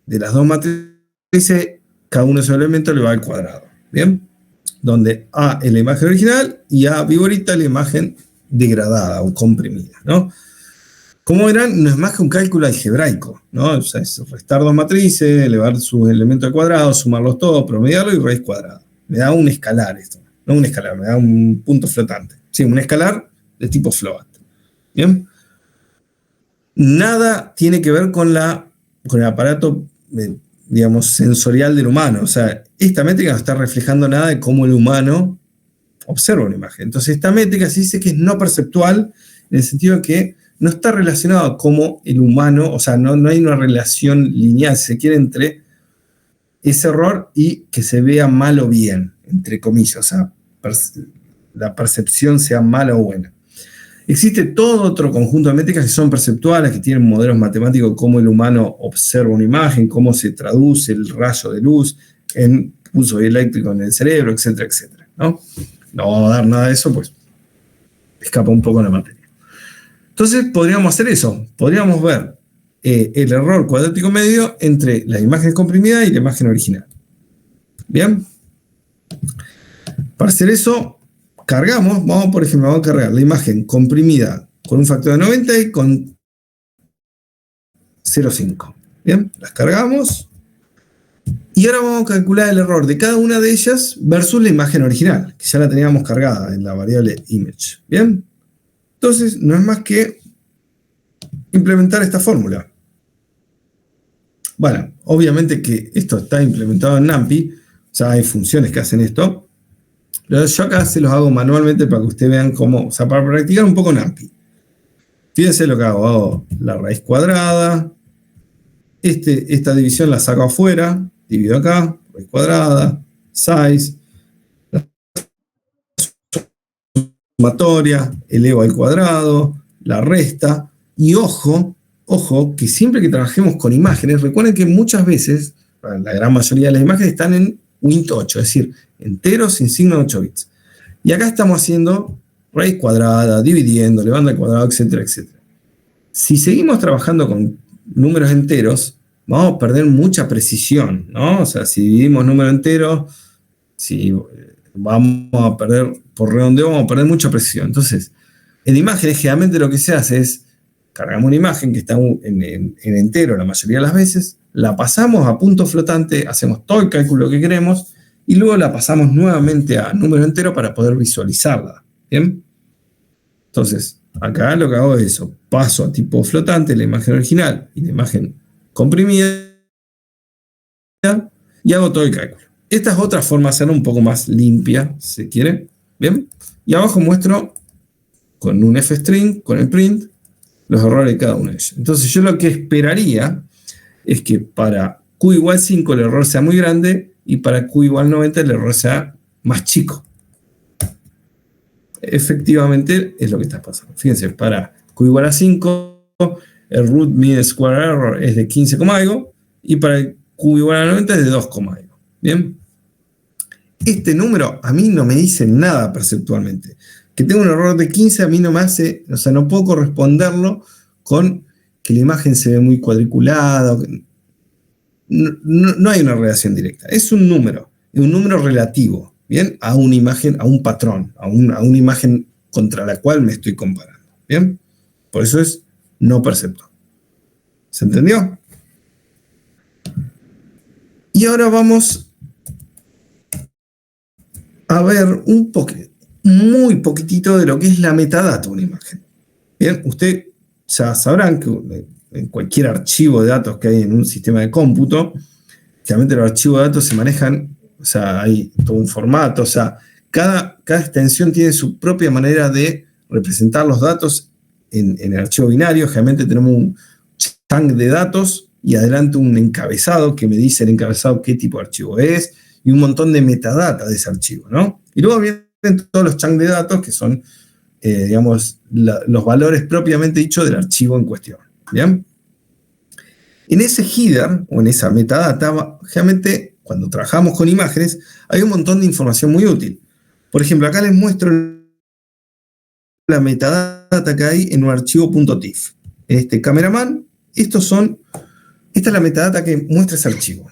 de las dos matrices, cada uno de esos elementos le va al cuadrado, ¿bien? Donde A es la imagen original y A viborita es la imagen degradada o comprimida, ¿no? Como verán, no es más que un cálculo algebraico, ¿no? O sea, es restar dos matrices, elevar sus elementos al cuadrado, sumarlos todos, promediarlo y raíz cuadrada. Me da un escalar esto, no un escalar, me da un punto flotante. Sí, un escalar de tipo float. ¿Bien? Nada tiene que ver con el aparato, digamos, sensorial del humano. O sea, esta métrica no está reflejando nada de cómo el humano observa una imagen. Entonces, esta métrica se dice que es no perceptual, en el sentido de que no está relacionado a cómo el humano, o sea, no hay una relación lineal, si se quiere, entre ese error y que se vea mal o bien, entre comillas, o sea, la percepción sea mala o buena. Existe todo otro conjunto de métricas que son perceptuales, que tienen modelos matemáticos, cómo el humano observa una imagen, cómo se traduce el rayo de luz en pulso eléctrico en el cerebro, etcétera, etcétera, ¿no? No vamos a dar nada de eso, pues escapa un poco la materia. Entonces podríamos hacer eso, podríamos ver el error cuadrático medio entre la imagen comprimida y la imagen original. ¿Bien? Para hacer eso, por ejemplo, vamos a cargar la imagen comprimida con un factor de 90 y con 0,5. Bien, las cargamos. Y ahora vamos a calcular el error de cada una de ellas versus la imagen original, que ya la teníamos cargada en la variable image. Bien. Entonces, no es más que implementar esta fórmula. Bueno, obviamente que esto está implementado en NumPy, o sea, hay funciones que hacen esto. Pero yo acá se los hago manualmente para que ustedes vean cómo, o sea, para practicar un poco NumPy. Fíjense lo que hago la raíz cuadrada, esta división la saco afuera, divido acá, raíz cuadrada, size, la sumatoria, elevo al cuadrado, la resta, y ojo, que siempre que trabajemos con imágenes, recuerden que muchas veces, la gran mayoría de las imágenes están en int 8, es decir, enteros sin signo de 8 bits. Y acá estamos haciendo raíz cuadrada, dividiendo, elevando al cuadrado, etcétera, etcétera. Si seguimos trabajando con números enteros, vamos a perder mucha precisión, ¿no? O sea, si dividimos número entero, si vamos a perder, por redondeo, vamos a perder mucha precisión. Entonces, en imágenes, generalmente lo que se hace es, cargamos una imagen que está en entero la mayoría de las veces, la pasamos a punto flotante, hacemos todo el cálculo que queremos, y luego la pasamos nuevamente a número entero para poder visualizarla. ¿Bien? Entonces, acá lo que hago es eso. Paso a tipo flotante la imagen original y la imagen comprimida y hago todo el cálculo. Esta es otra forma de hacerlo un poco más limpia, si se quiere. ¿Bien? Y abajo muestro con un fstring, con el print, los errores de cada uno de ellos. Entonces, yo lo que esperaría es que para q igual 5 el error sea muy grande y para q igual 90 el error sea más chico. Efectivamente es lo que está pasando. Fíjense, para q igual a 5 el root mean square error es de 15, algo, y para el Q igual a 90 es de 2, algo. Bien. Este número a mí no me dice nada perceptualmente. Que tenga un error de 15 a mí no me hace, o sea, no puedo corresponderlo con que la imagen se ve muy cuadriculada. No hay una relación directa. Es un número relativo, ¿bien? A una imagen, a un patrón, a una imagen contra la cual me estoy comparando, ¿bien? Por eso es no perceptual. ¿Se entendió? Y ahora vamos a ver muy poquitito de lo que es la metadata de una imagen. Bien, usted ya sabrán que en cualquier archivo de datos que hay en un sistema de cómputo, generalmente los archivos de datos se manejan, o sea, hay todo un formato, o sea, cada extensión tiene su propia manera de representar los datos en el archivo binario. Generalmente tenemos un chunk de datos y adelante un encabezado que me dice el encabezado qué tipo de archivo es, y un montón de metadata de ese archivo, ¿no? Y luego vienen todos los chunks de datos que son, digamos, los valores propiamente dichos del archivo en cuestión, ¿bien? En ese header, o en esa metadata, generalmente, cuando trabajamos con imágenes, hay un montón de información muy útil. Por ejemplo, acá les muestro la metadata que hay en un archivo .tif. En este cameraman, esta es la metadata que muestra ese archivo.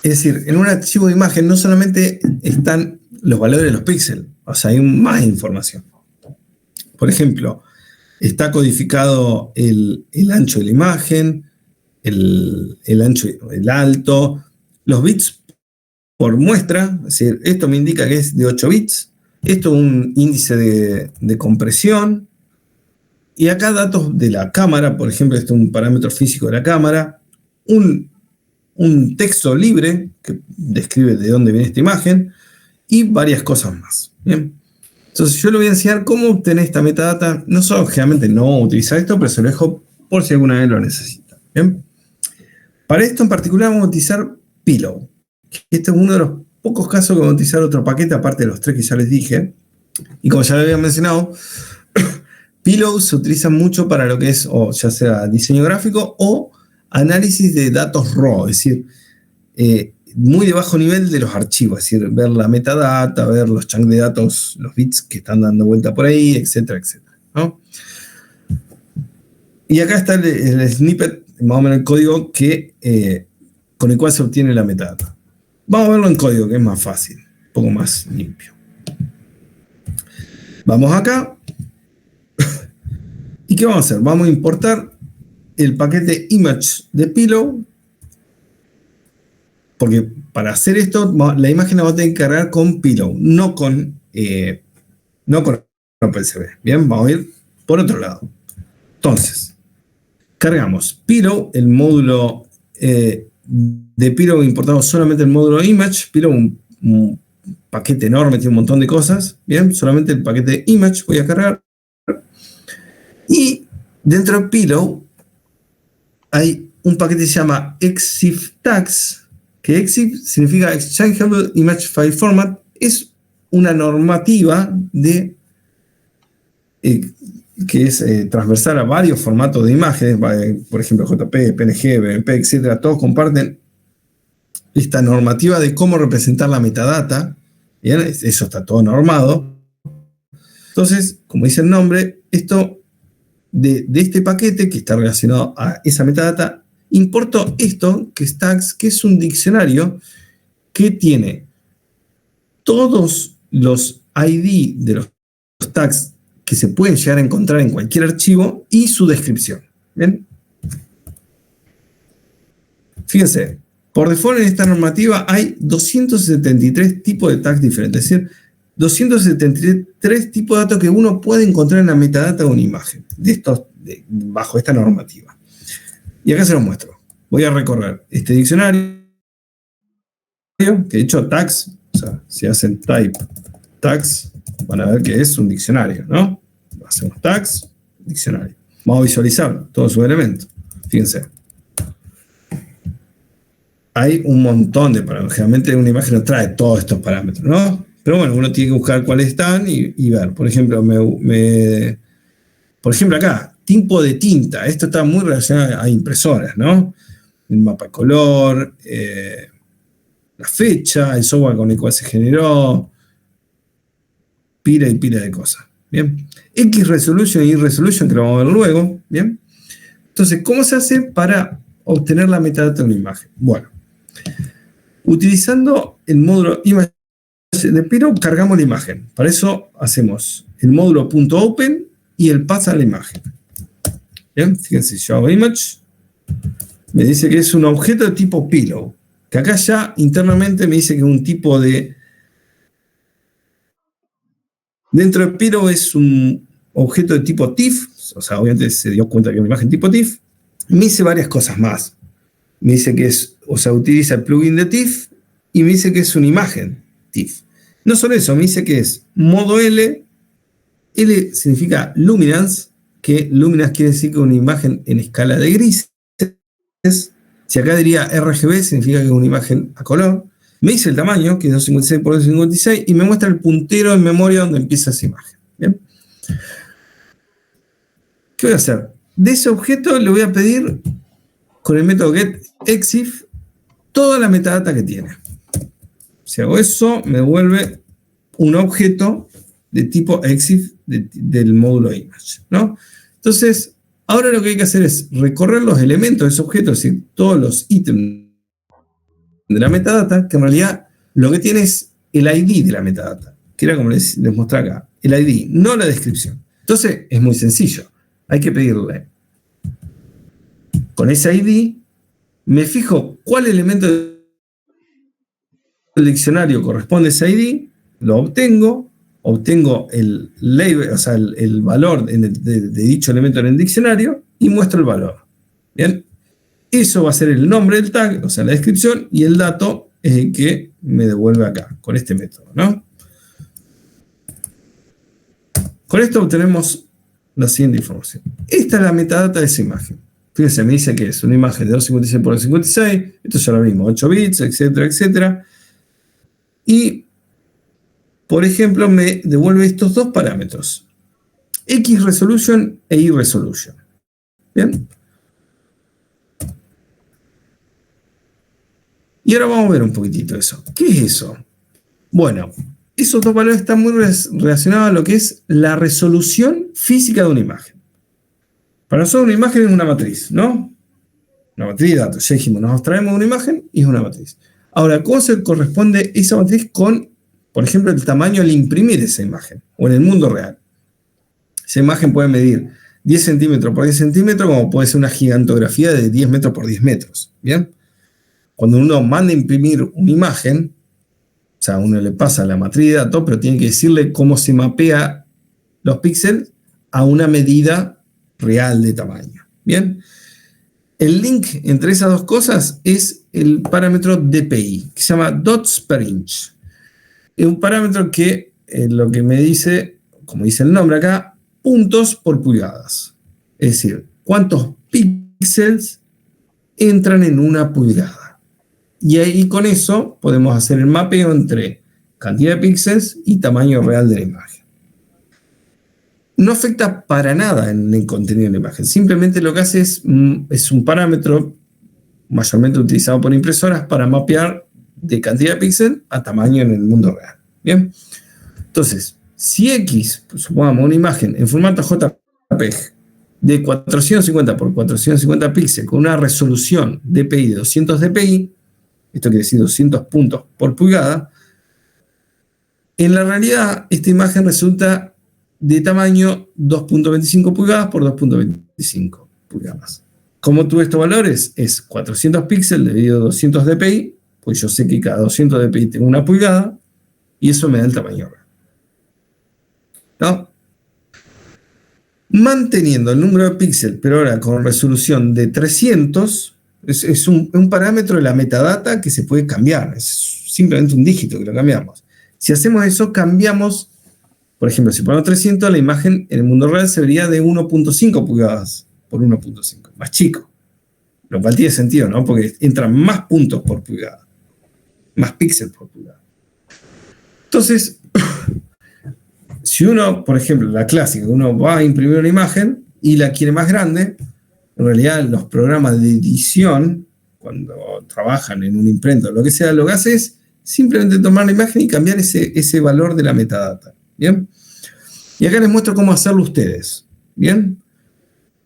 Es decir, en un archivo de imagen no solamente están los valores de los píxeles, o sea, hay más información. Por ejemplo, está codificado el ancho de la imagen, el ancho, el alto, los bits por muestra, es decir, esto me indica que es de 8 bits, esto es un índice de compresión, y acá datos de la cámara, por ejemplo, este es un parámetro físico de la cámara, un texto libre que describe de dónde viene esta imagen y varias cosas más. Bien. Entonces yo le voy a enseñar cómo obtener esta metadata. No solo generalmente no utilizar esto, pero se lo dejo por si alguna vez lo necesita. Bien. Para esto en particular vamos a utilizar Pillow. Este es uno de los pocos casos que vamos a utilizar otro paquete aparte de los 3 que ya les dije. Y como ya les había mencionado, Pillow se utiliza mucho para lo que es o ya sea diseño gráfico o análisis de datos raw, es decir, muy de bajo nivel de los archivos, es decir, ver la metadata, ver los chunks de datos, los bits que están dando vuelta por ahí, etcétera, etcétera, ¿no? Y acá está el snippet, más o menos el código con el cual se obtiene la metadata. Vamos a verlo en código, que es más fácil, un poco más limpio. Vamos acá. ¿Y qué vamos a hacer? Vamos a importar el paquete image de Pillow, porque para hacer esto la imagen la vamos a tener que cargar con Pillow, no con OpenCV. Bien, vamos a ir por otro lado. Entonces, cargamos Pillow, el módulo de Pillow, importamos solamente el módulo image. Pillow, un paquete enorme, tiene un montón de cosas. Bien, solamente el paquete image voy a cargar. Y dentro de Pillow hay un paquete que se llama EXIF tags, que EXIF significa Exchangeable Image File Format, es una normativa que es transversal a varios formatos de imágenes, por ejemplo JPG, PNG, BMP, etc. Todos comparten esta normativa de cómo representar la metadata. Bien, eso está todo normado. Entonces, como dice el nombre, esto de este paquete que está relacionado a esa metadata, importo esto, que es tags, que es un diccionario que tiene todos los ID de los tags que se pueden llegar a encontrar en cualquier archivo y su descripción. ¿Bien? Fíjense, por default en esta normativa hay 273 tipos de tags diferentes, es decir, 273 tipos de datos que uno puede encontrar en la metadata de una imagen, bajo esta normativa. Y acá se los muestro. Voy a recorrer este diccionario, que de hecho tags, o sea, si hacen type tags, van a ver que es un diccionario, ¿no? Hacemos tags, diccionario. Vamos a visualizar todos sus elementos. Fíjense. Hay un montón de parámetros. Generalmente una imagen nos trae todos estos parámetros, ¿no? Pero bueno, uno tiene que buscar cuáles están y ver. Por ejemplo, por ejemplo acá, tipo de tinta. Esto está muy relacionado a impresoras, ¿no? El mapa de color, la fecha, el software con el cual se generó, pila y pila de cosas. Bien. X resolution y Y resolution, que lo vamos a ver luego. Bien. Entonces, ¿cómo se hace para obtener la metadata de una imagen? Bueno, utilizando el módulo image de Piro, cargamos la imagen. Para eso hacemos el módulo .open y el path a la imagen. Bien, fíjense, yo hago image, me dice que es un objeto de tipo pillow, que acá ya internamente me dice que es un tipo de... Dentro de pillow es un objeto de tipo TIFF, o sea, obviamente se dio cuenta que es una imagen tipo TIFF. Me dice varias cosas más. Me dice que es, o sea, utiliza el plugin de TIFF y me dice que es una imagen TIFF. No solo eso, me dice que es modo L. L significa luminance, que luminance quiere decir que es una imagen en escala de grises. Si acá diría RGB, significa que es una imagen a color. Me dice el tamaño, que es 256 por 256, y me muestra el puntero en memoria donde empieza esa imagen. ¿Bien? ¿Qué voy a hacer? De ese objeto le voy a pedir, con el método getExif, toda la metadata que tiene. Si hago eso, me devuelve un objeto de tipo EXIF del módulo image, ¿no? Entonces, ahora lo que hay que hacer es recorrer los elementos de ese objeto, es decir, todos los ítems de la metadata, que en realidad lo que tiene es el ID de la metadata, que era como les mostré acá, el ID, no la descripción. Entonces, es muy sencillo. Hay que pedirle, con ese ID, me fijo cuál elemento del diccionario corresponde a ese ID, lo obtengo el label, o sea, el valor de dicho elemento en el diccionario y muestro el valor. Bien, eso va a ser el nombre del tag, o sea, la descripción, y el dato es el que me devuelve acá, con este método, ¿no? Con esto obtenemos la siguiente información. Esta es la metadata de esa imagen. Fíjense, me dice que es una imagen de 256 por 256, esto es lo mismo, 8 bits, etcétera, etcétera. Y, por ejemplo, me devuelve estos dos parámetros, X resolution e Y resolution. Bien. Y ahora vamos a ver un poquitito eso. ¿Qué es eso? Bueno, esos dos valores están muy relacionados a lo que es la resolución física de una imagen. Para nosotros una imagen es una matriz, ¿no? Una matriz de datos. Ya dijimos, nos traemos una imagen y es una matriz. Ahora, ¿cómo se corresponde esa matriz con, por ejemplo, el tamaño al imprimir esa imagen? O en el mundo real. Esa imagen puede medir 10 centímetros por 10 centímetros, como puede ser una gigantografía de 10 metros por 10 metros. ¿Bien? Cuando uno manda a imprimir una imagen, o sea, uno le pasa la matriz de datos, pero tiene que decirle cómo se mapea los píxeles a una medida real de tamaño. ¿Bien? El link entre esas dos cosas es el parámetro DPI, que se llama dots per inch. Es un parámetro que lo que me dice, como dice el nombre acá, puntos por pulgadas. Es decir, cuántos píxeles entran en una pulgada. Y ahí con eso podemos hacer el mapeo entre cantidad de píxeles y tamaño real de la imagen. No afecta para nada en el contenido de la imagen. Simplemente lo que hace es un parámetro mayormente utilizado por impresoras para mapear de cantidad de píxeles a tamaño en el mundo real. ¿Bien? Entonces, si X, pues, supongamos una imagen en formato JPEG de 450 por 450 píxeles con una resolución DPI de 200 dpi, esto quiere decir 200 puntos por pulgada, en la realidad esta imagen resulta de tamaño 2.25 pulgadas por 2.25 pulgadas. ¿Cómo tuve estos valores? Es 400 píxeles dividido 200 dpi, pues yo sé que cada 200 dpi tengo una pulgada, y eso me da el tamaño real. ¿No? Manteniendo el número de píxeles, pero ahora con resolución de 300, es un parámetro de la metadata que se puede cambiar. Es simplemente un dígito que lo cambiamos. Si hacemos eso, cambiamos. Por ejemplo, si ponemos 300, la imagen en el mundo real se vería de 1.5 pulgadas por 1.5, más chico. Lo cual tiene sentido, ¿no? Porque entran más puntos por pulgada, más píxeles por pulgada. Entonces, si uno, por ejemplo, la clásica, uno va a imprimir una imagen y la quiere más grande, en realidad los programas de edición, cuando trabajan en una imprenta o lo que sea, lo que hace es simplemente tomar la imagen y cambiar ese valor de la metadata. ¿Bien? Y acá les muestro cómo hacerlo ustedes. ¿Bien?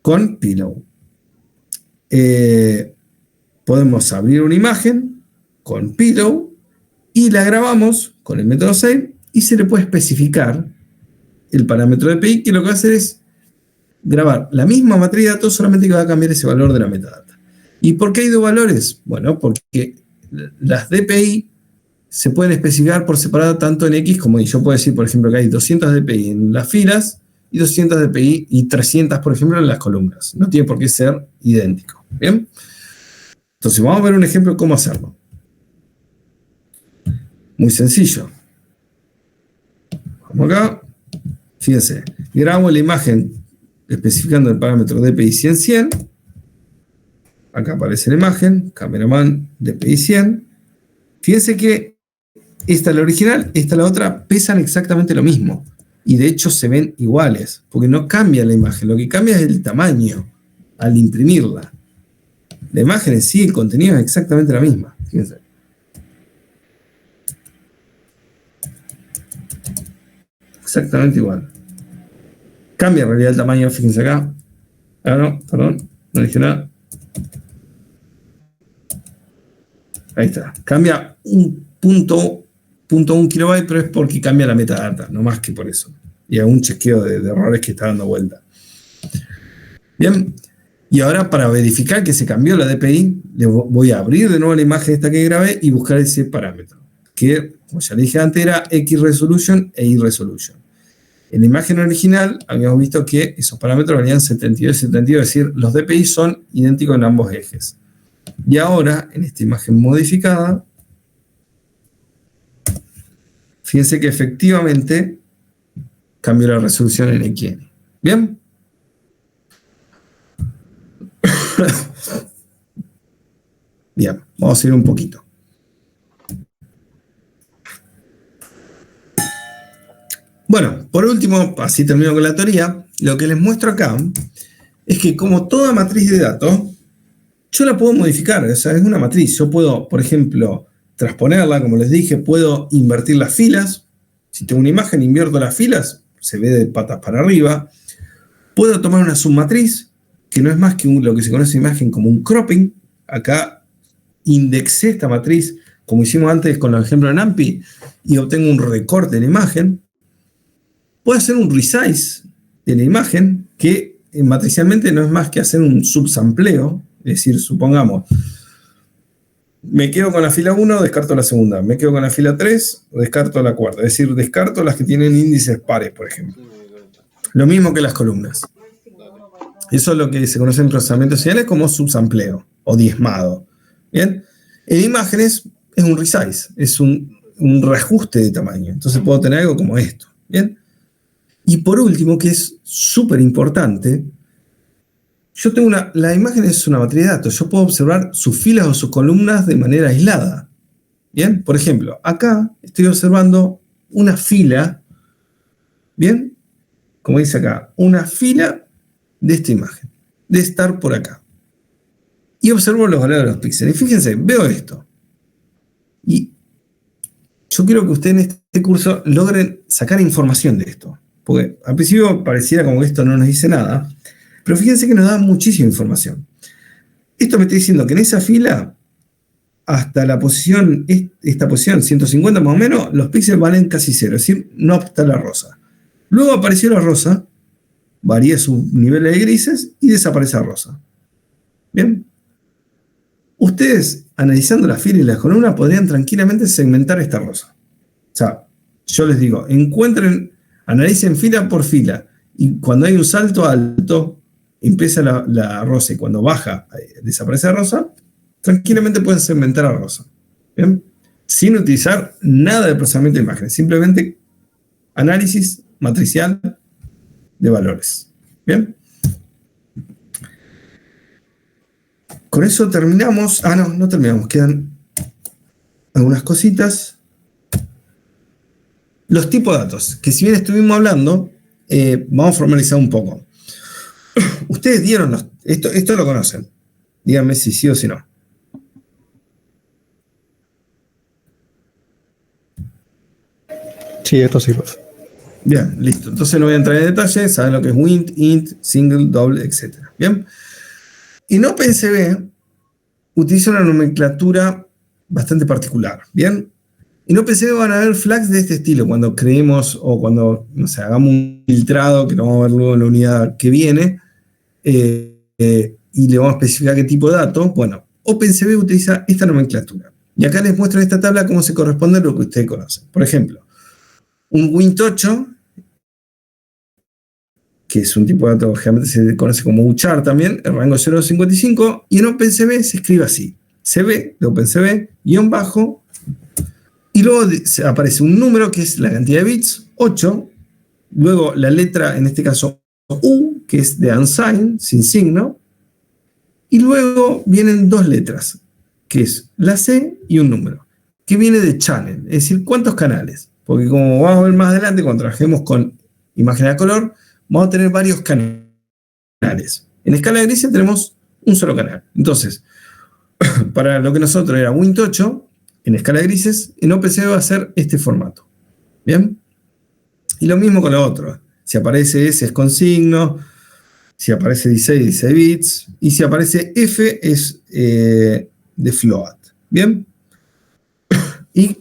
Con Pillow. Podemos abrir una imagen con Pillow y la grabamos con el método save y se le puede especificar el parámetro de DPI, que lo que va a hacer es grabar la misma matriz de datos, solamente que va a cambiar ese valor de la metadata. ¿Y por qué hay dos valores? Bueno, porque las DPI se pueden especificar por separado tanto en X como Y. Yo puedo decir, por ejemplo, que hay 200 DPI en las filas y 200 DPI y 300, por ejemplo, en las columnas. No tiene por qué ser idéntico. ¿Bien? Entonces, vamos a ver un ejemplo de cómo hacerlo. Muy sencillo. Vamos acá. Fíjense, grabo la imagen especificando el parámetro DPI 100. Acá aparece la imagen, cameraman DPI 100. Fíjense que esta es la original, esta es la otra, pesan exactamente lo mismo. Y de hecho se ven iguales, porque no cambia la imagen, lo que cambia es el tamaño al imprimirla. La imagen en sí, el contenido es exactamente la misma. Fíjense. Exactamente igual. Cambia en realidad el tamaño, fíjense acá. Ah, no, perdón, no dije nada. Ahí está. Cambia un punto 1 kilobyte, pero es porque cambia la metadata, no más que por eso. Y hay un chequeo de errores que está dando vuelta. Bien. Y ahora para verificar que se cambió la DPI, le voy a abrir de nuevo la imagen esta que grabé y buscar ese parámetro. Que, como ya le dije antes, era X resolution e Y resolution. En la imagen original habíamos visto que esos parámetros valían 72 y 72, es decir, los DPI son idénticos en ambos ejes. Y ahora, en esta imagen modificada, fíjense que efectivamente cambió la resolución en XN. ¿Bien? Bien, vamos a ir un poquito. Bueno, por último, así termino con la teoría, lo que les muestro acá es que como toda matriz de datos, yo la puedo modificar, o sea, es una matriz. Yo puedo, por ejemplo, transponerla, como les dije, puedo invertir las filas. Si tengo una imagen, invierto las filas, se ve de patas para arriba. Puedo tomar una submatriz, que no es más que lo que se conoce en imagen como un cropping. Acá indexé esta matriz, como hicimos antes con el ejemplo de NumPy, y obtengo un recorte de la imagen. Puedo hacer un resize de la imagen, que matricialmente no es más que hacer un subsampleo. Es decir, supongamos, me quedo con la fila 1, descarto la segunda. Me quedo con la fila 3, descarto la cuarta. Es decir, descarto las que tienen índices pares, por ejemplo. Lo mismo que las columnas. Eso es lo que se conoce en procesamientos seriales como subsampleo o diezmado. ¿Bien? En imágenes es un resize, es un reajuste de tamaño. Entonces puedo tener algo como esto. ¿Bien? Y por último, que es súper importante, yo tengo la imagen es una matriz de datos. Yo puedo observar sus filas o sus columnas de manera aislada. ¿Bien? Por ejemplo, acá estoy observando una fila. ¿Bien? Como dice acá, una fila de esta imagen, de estar por acá. Y observo los valores de los píxeles. Y fíjense, veo esto. Y yo quiero que ustedes en este curso logren sacar información de esto. Porque al principio pareciera como que esto no nos dice nada. Pero fíjense que nos da muchísima información. Esto me está diciendo que en esa fila, hasta la posición, esta posición 150 más o menos, los píxeles valen casi cero. Es decir, no está la rosa. Luego apareció la rosa, varía su nivel de grises y desaparece la rosa. ¿Bien? Ustedes, analizando la fila y la columna, podrían tranquilamente segmentar esta rosa. O sea, yo les digo, analicen fila por fila. Y cuando hay un salto alto, empieza la rosa. Y cuando baja, desaparece la rosa, tranquilamente pueden segmentar la rosa. ¿Bien? Sin utilizar nada de procesamiento de imágenes. Simplemente análisis matricial de valores. ¿Bien? Con eso terminamos. No terminamos. Quedan algunas cositas. los tipos de datos, que si bien estuvimos hablando, vamos a formalizar un poco. Ustedes dieron esto lo conocen. Díganme si sí o si no. Sí, esto sí. Bien, listo. Entonces no voy a entrar en detalle. Saben lo que es wint, int, single, double, etc. Bien. En OpenCV utiliza una nomenclatura bastante particular. Bien. En OpenCV van a haber flags de este estilo cuando creemos o cuando, no sé, hagamos un filtrado, que lo vamos a ver luego en la unidad que viene, y le vamos a especificar qué tipo de datos. Bueno, OpenCV utiliza esta nomenclatura. Y acá les muestro en esta tabla cómo se corresponde a lo que ustedes conocen. Por ejemplo, un Wint8, que es un tipo de dato que generalmente se conoce como UCHAR también, el rango 0 a 55, y en OpenCV se escribe así: CB de OpenCV, guión bajo, y luego aparece un número que es la cantidad de bits, 8, luego la letra, en este caso U, que es de unsigned, sin signo, y luego vienen dos letras, que es la C y un número, que viene de channel, es decir, ¿cuántos canales? Porque como vamos a ver más adelante, cuando trabajemos con imagen a color, vamos a tener varios canales. En escala de grises tenemos un solo canal. Entonces, para lo que nosotros era Wint8, en escala de grises, en OpenCV va a ser este formato. ¿Bien? Y lo mismo con lo otro. Si aparece S es con signo, si aparece 16 bits, y si aparece F es de float. ¿Bien? Y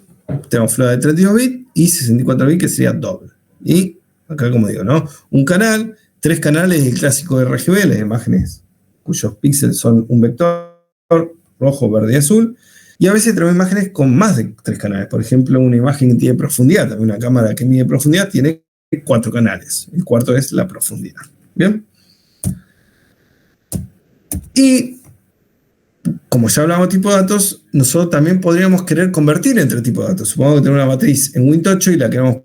tenemos float de 32 bits y 64 bits que sería doble. Y acá, como digo, ¿no? Un canal, 3 canales, el clásico RGB, las imágenes cuyos píxeles son un vector rojo, verde y azul. Y a veces tenemos imágenes con más de 3 canales. Por ejemplo, una imagen que tiene profundidad. También una cámara que mide profundidad tiene 4 canales. El cuarto es la profundidad. ¿Bien? Y como ya hablamos de tipo de datos, nosotros también podríamos querer convertir entre tipos de datos. Supongamos que tenemos una matriz en Wint8 y la queremos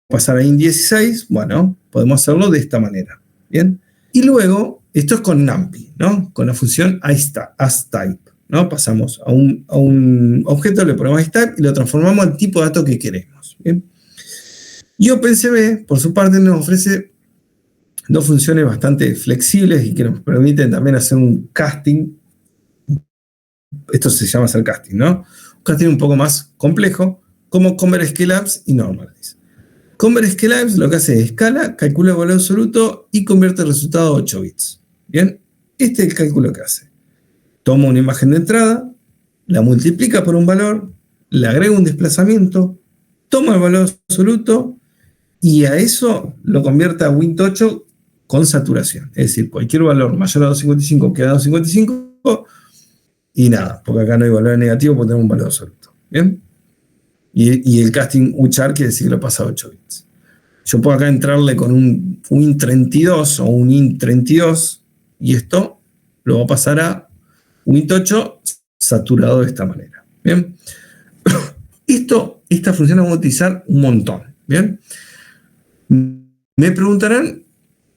pasar a int16. Bueno, podemos hacerlo de esta manera. ¿Bien? Y luego, esto es con NumPy, ¿no? Con la función asType, ¿no? Pasamos a un objeto, le ponemos asType y lo transformamos al tipo de dato que queremos. ¿Bien? Y OpenCV, por su parte, nos ofrece dos funciones bastante flexibles y que nos permiten también hacer un casting. Esto se llama hacer casting, ¿no? Un casting un poco más complejo, como Convert Scalabs y Normalize. Convert Scalabs lo que hace es escala, calcula el valor absoluto y convierte el resultado a 8 bits. Bien, este es el cálculo que hace. Toma una imagen de entrada, la multiplica por un valor, le agrega un desplazamiento, toma el valor absoluto y a eso lo convierte a Wint8 con saturación. Es decir, cualquier valor mayor a 255 queda a 255 y nada, porque acá no hay valor negativo porque tenemos un valor absoluto. ¿Bien? Y el casting UCHAR quiere decir que lo pasa a 8 bits. Yo puedo acá entrarle con un int32 o un int32 y esto lo va a pasar a Wint8 saturado de esta manera. ¿Bien? Esta función la vamos a utilizar un montón. ¿Bien? Me preguntarán,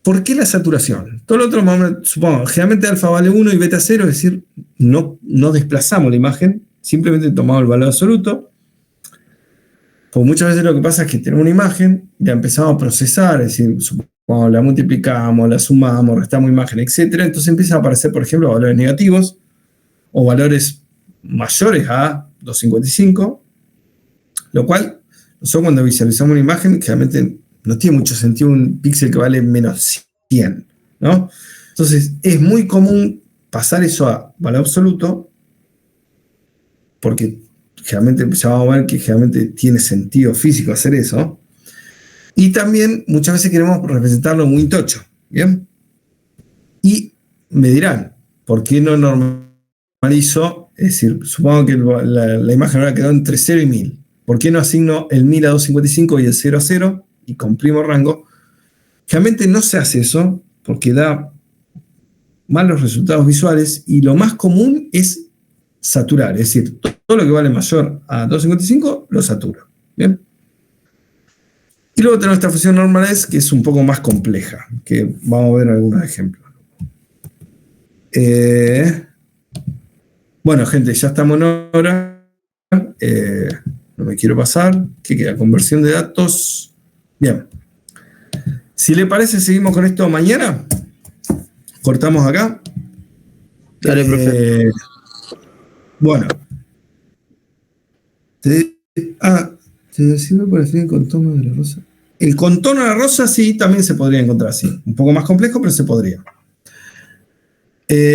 ¿por qué la saturación? Todo lo otro, supongo, generalmente alfa vale 1 y beta 0, es decir, no desplazamos la imagen, simplemente tomamos el valor absoluto. Pues muchas veces lo que pasa es que tenemos una imagen, la empezamos a procesar, es decir, supongamos, la multiplicamos, la sumamos, restamos imagen, etc. Entonces empiezan a aparecer, por ejemplo, valores negativos o valores mayores a 255, lo cual, nosotros cuando visualizamos una imagen, generalmente no tiene mucho sentido un píxel que vale menos 100, ¿no? Entonces es muy común pasar eso a valor absoluto, porque generalmente ya vamos a ver que generalmente tiene sentido físico hacer eso. Y también muchas veces queremos representarlo en Wint8. ¿Bien? Y me dirán, ¿por qué no normalizo? Es decir, supongo que la imagen ahora quedó entre 0 y 1000. ¿Por qué no asigno el 1000 a 255 y el 0 a 0 y comprimo rango? Generalmente no se hace eso porque da malos resultados visuales y lo más común es saturar, es decir, todo lo que vale mayor a 255 lo saturo. ¿Bien? Y luego tenemos esta función normalize que es un poco más compleja, que vamos a ver algunos ejemplos. Bueno, gente, ya estamos en hora. No me quiero pasar. ¿Qué queda? Conversión de datos. Bien. Si le parece, seguimos con esto mañana. Cortamos acá. Dale, profe. Bueno. Te sirve por definir el contorno de la rosa. El contorno de la rosa sí, también se podría encontrar así. Un poco más complejo, pero se podría.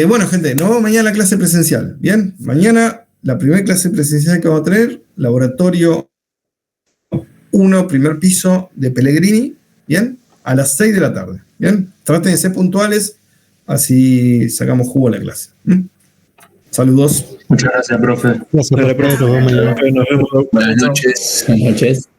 Bueno, gente, nos vemos mañana en la clase presencial. Bien, mañana la primera clase presencial que vamos a tener, laboratorio 1, primer piso de Pellegrini. Bien, a las 6 de la tarde. Bien, traten de ser puntuales, así sacamos jugo a la clase. Saludos. Muchas gracias, profe. Gracias, profe. Nos vemos mañana. Buenas noches. Buenas noches.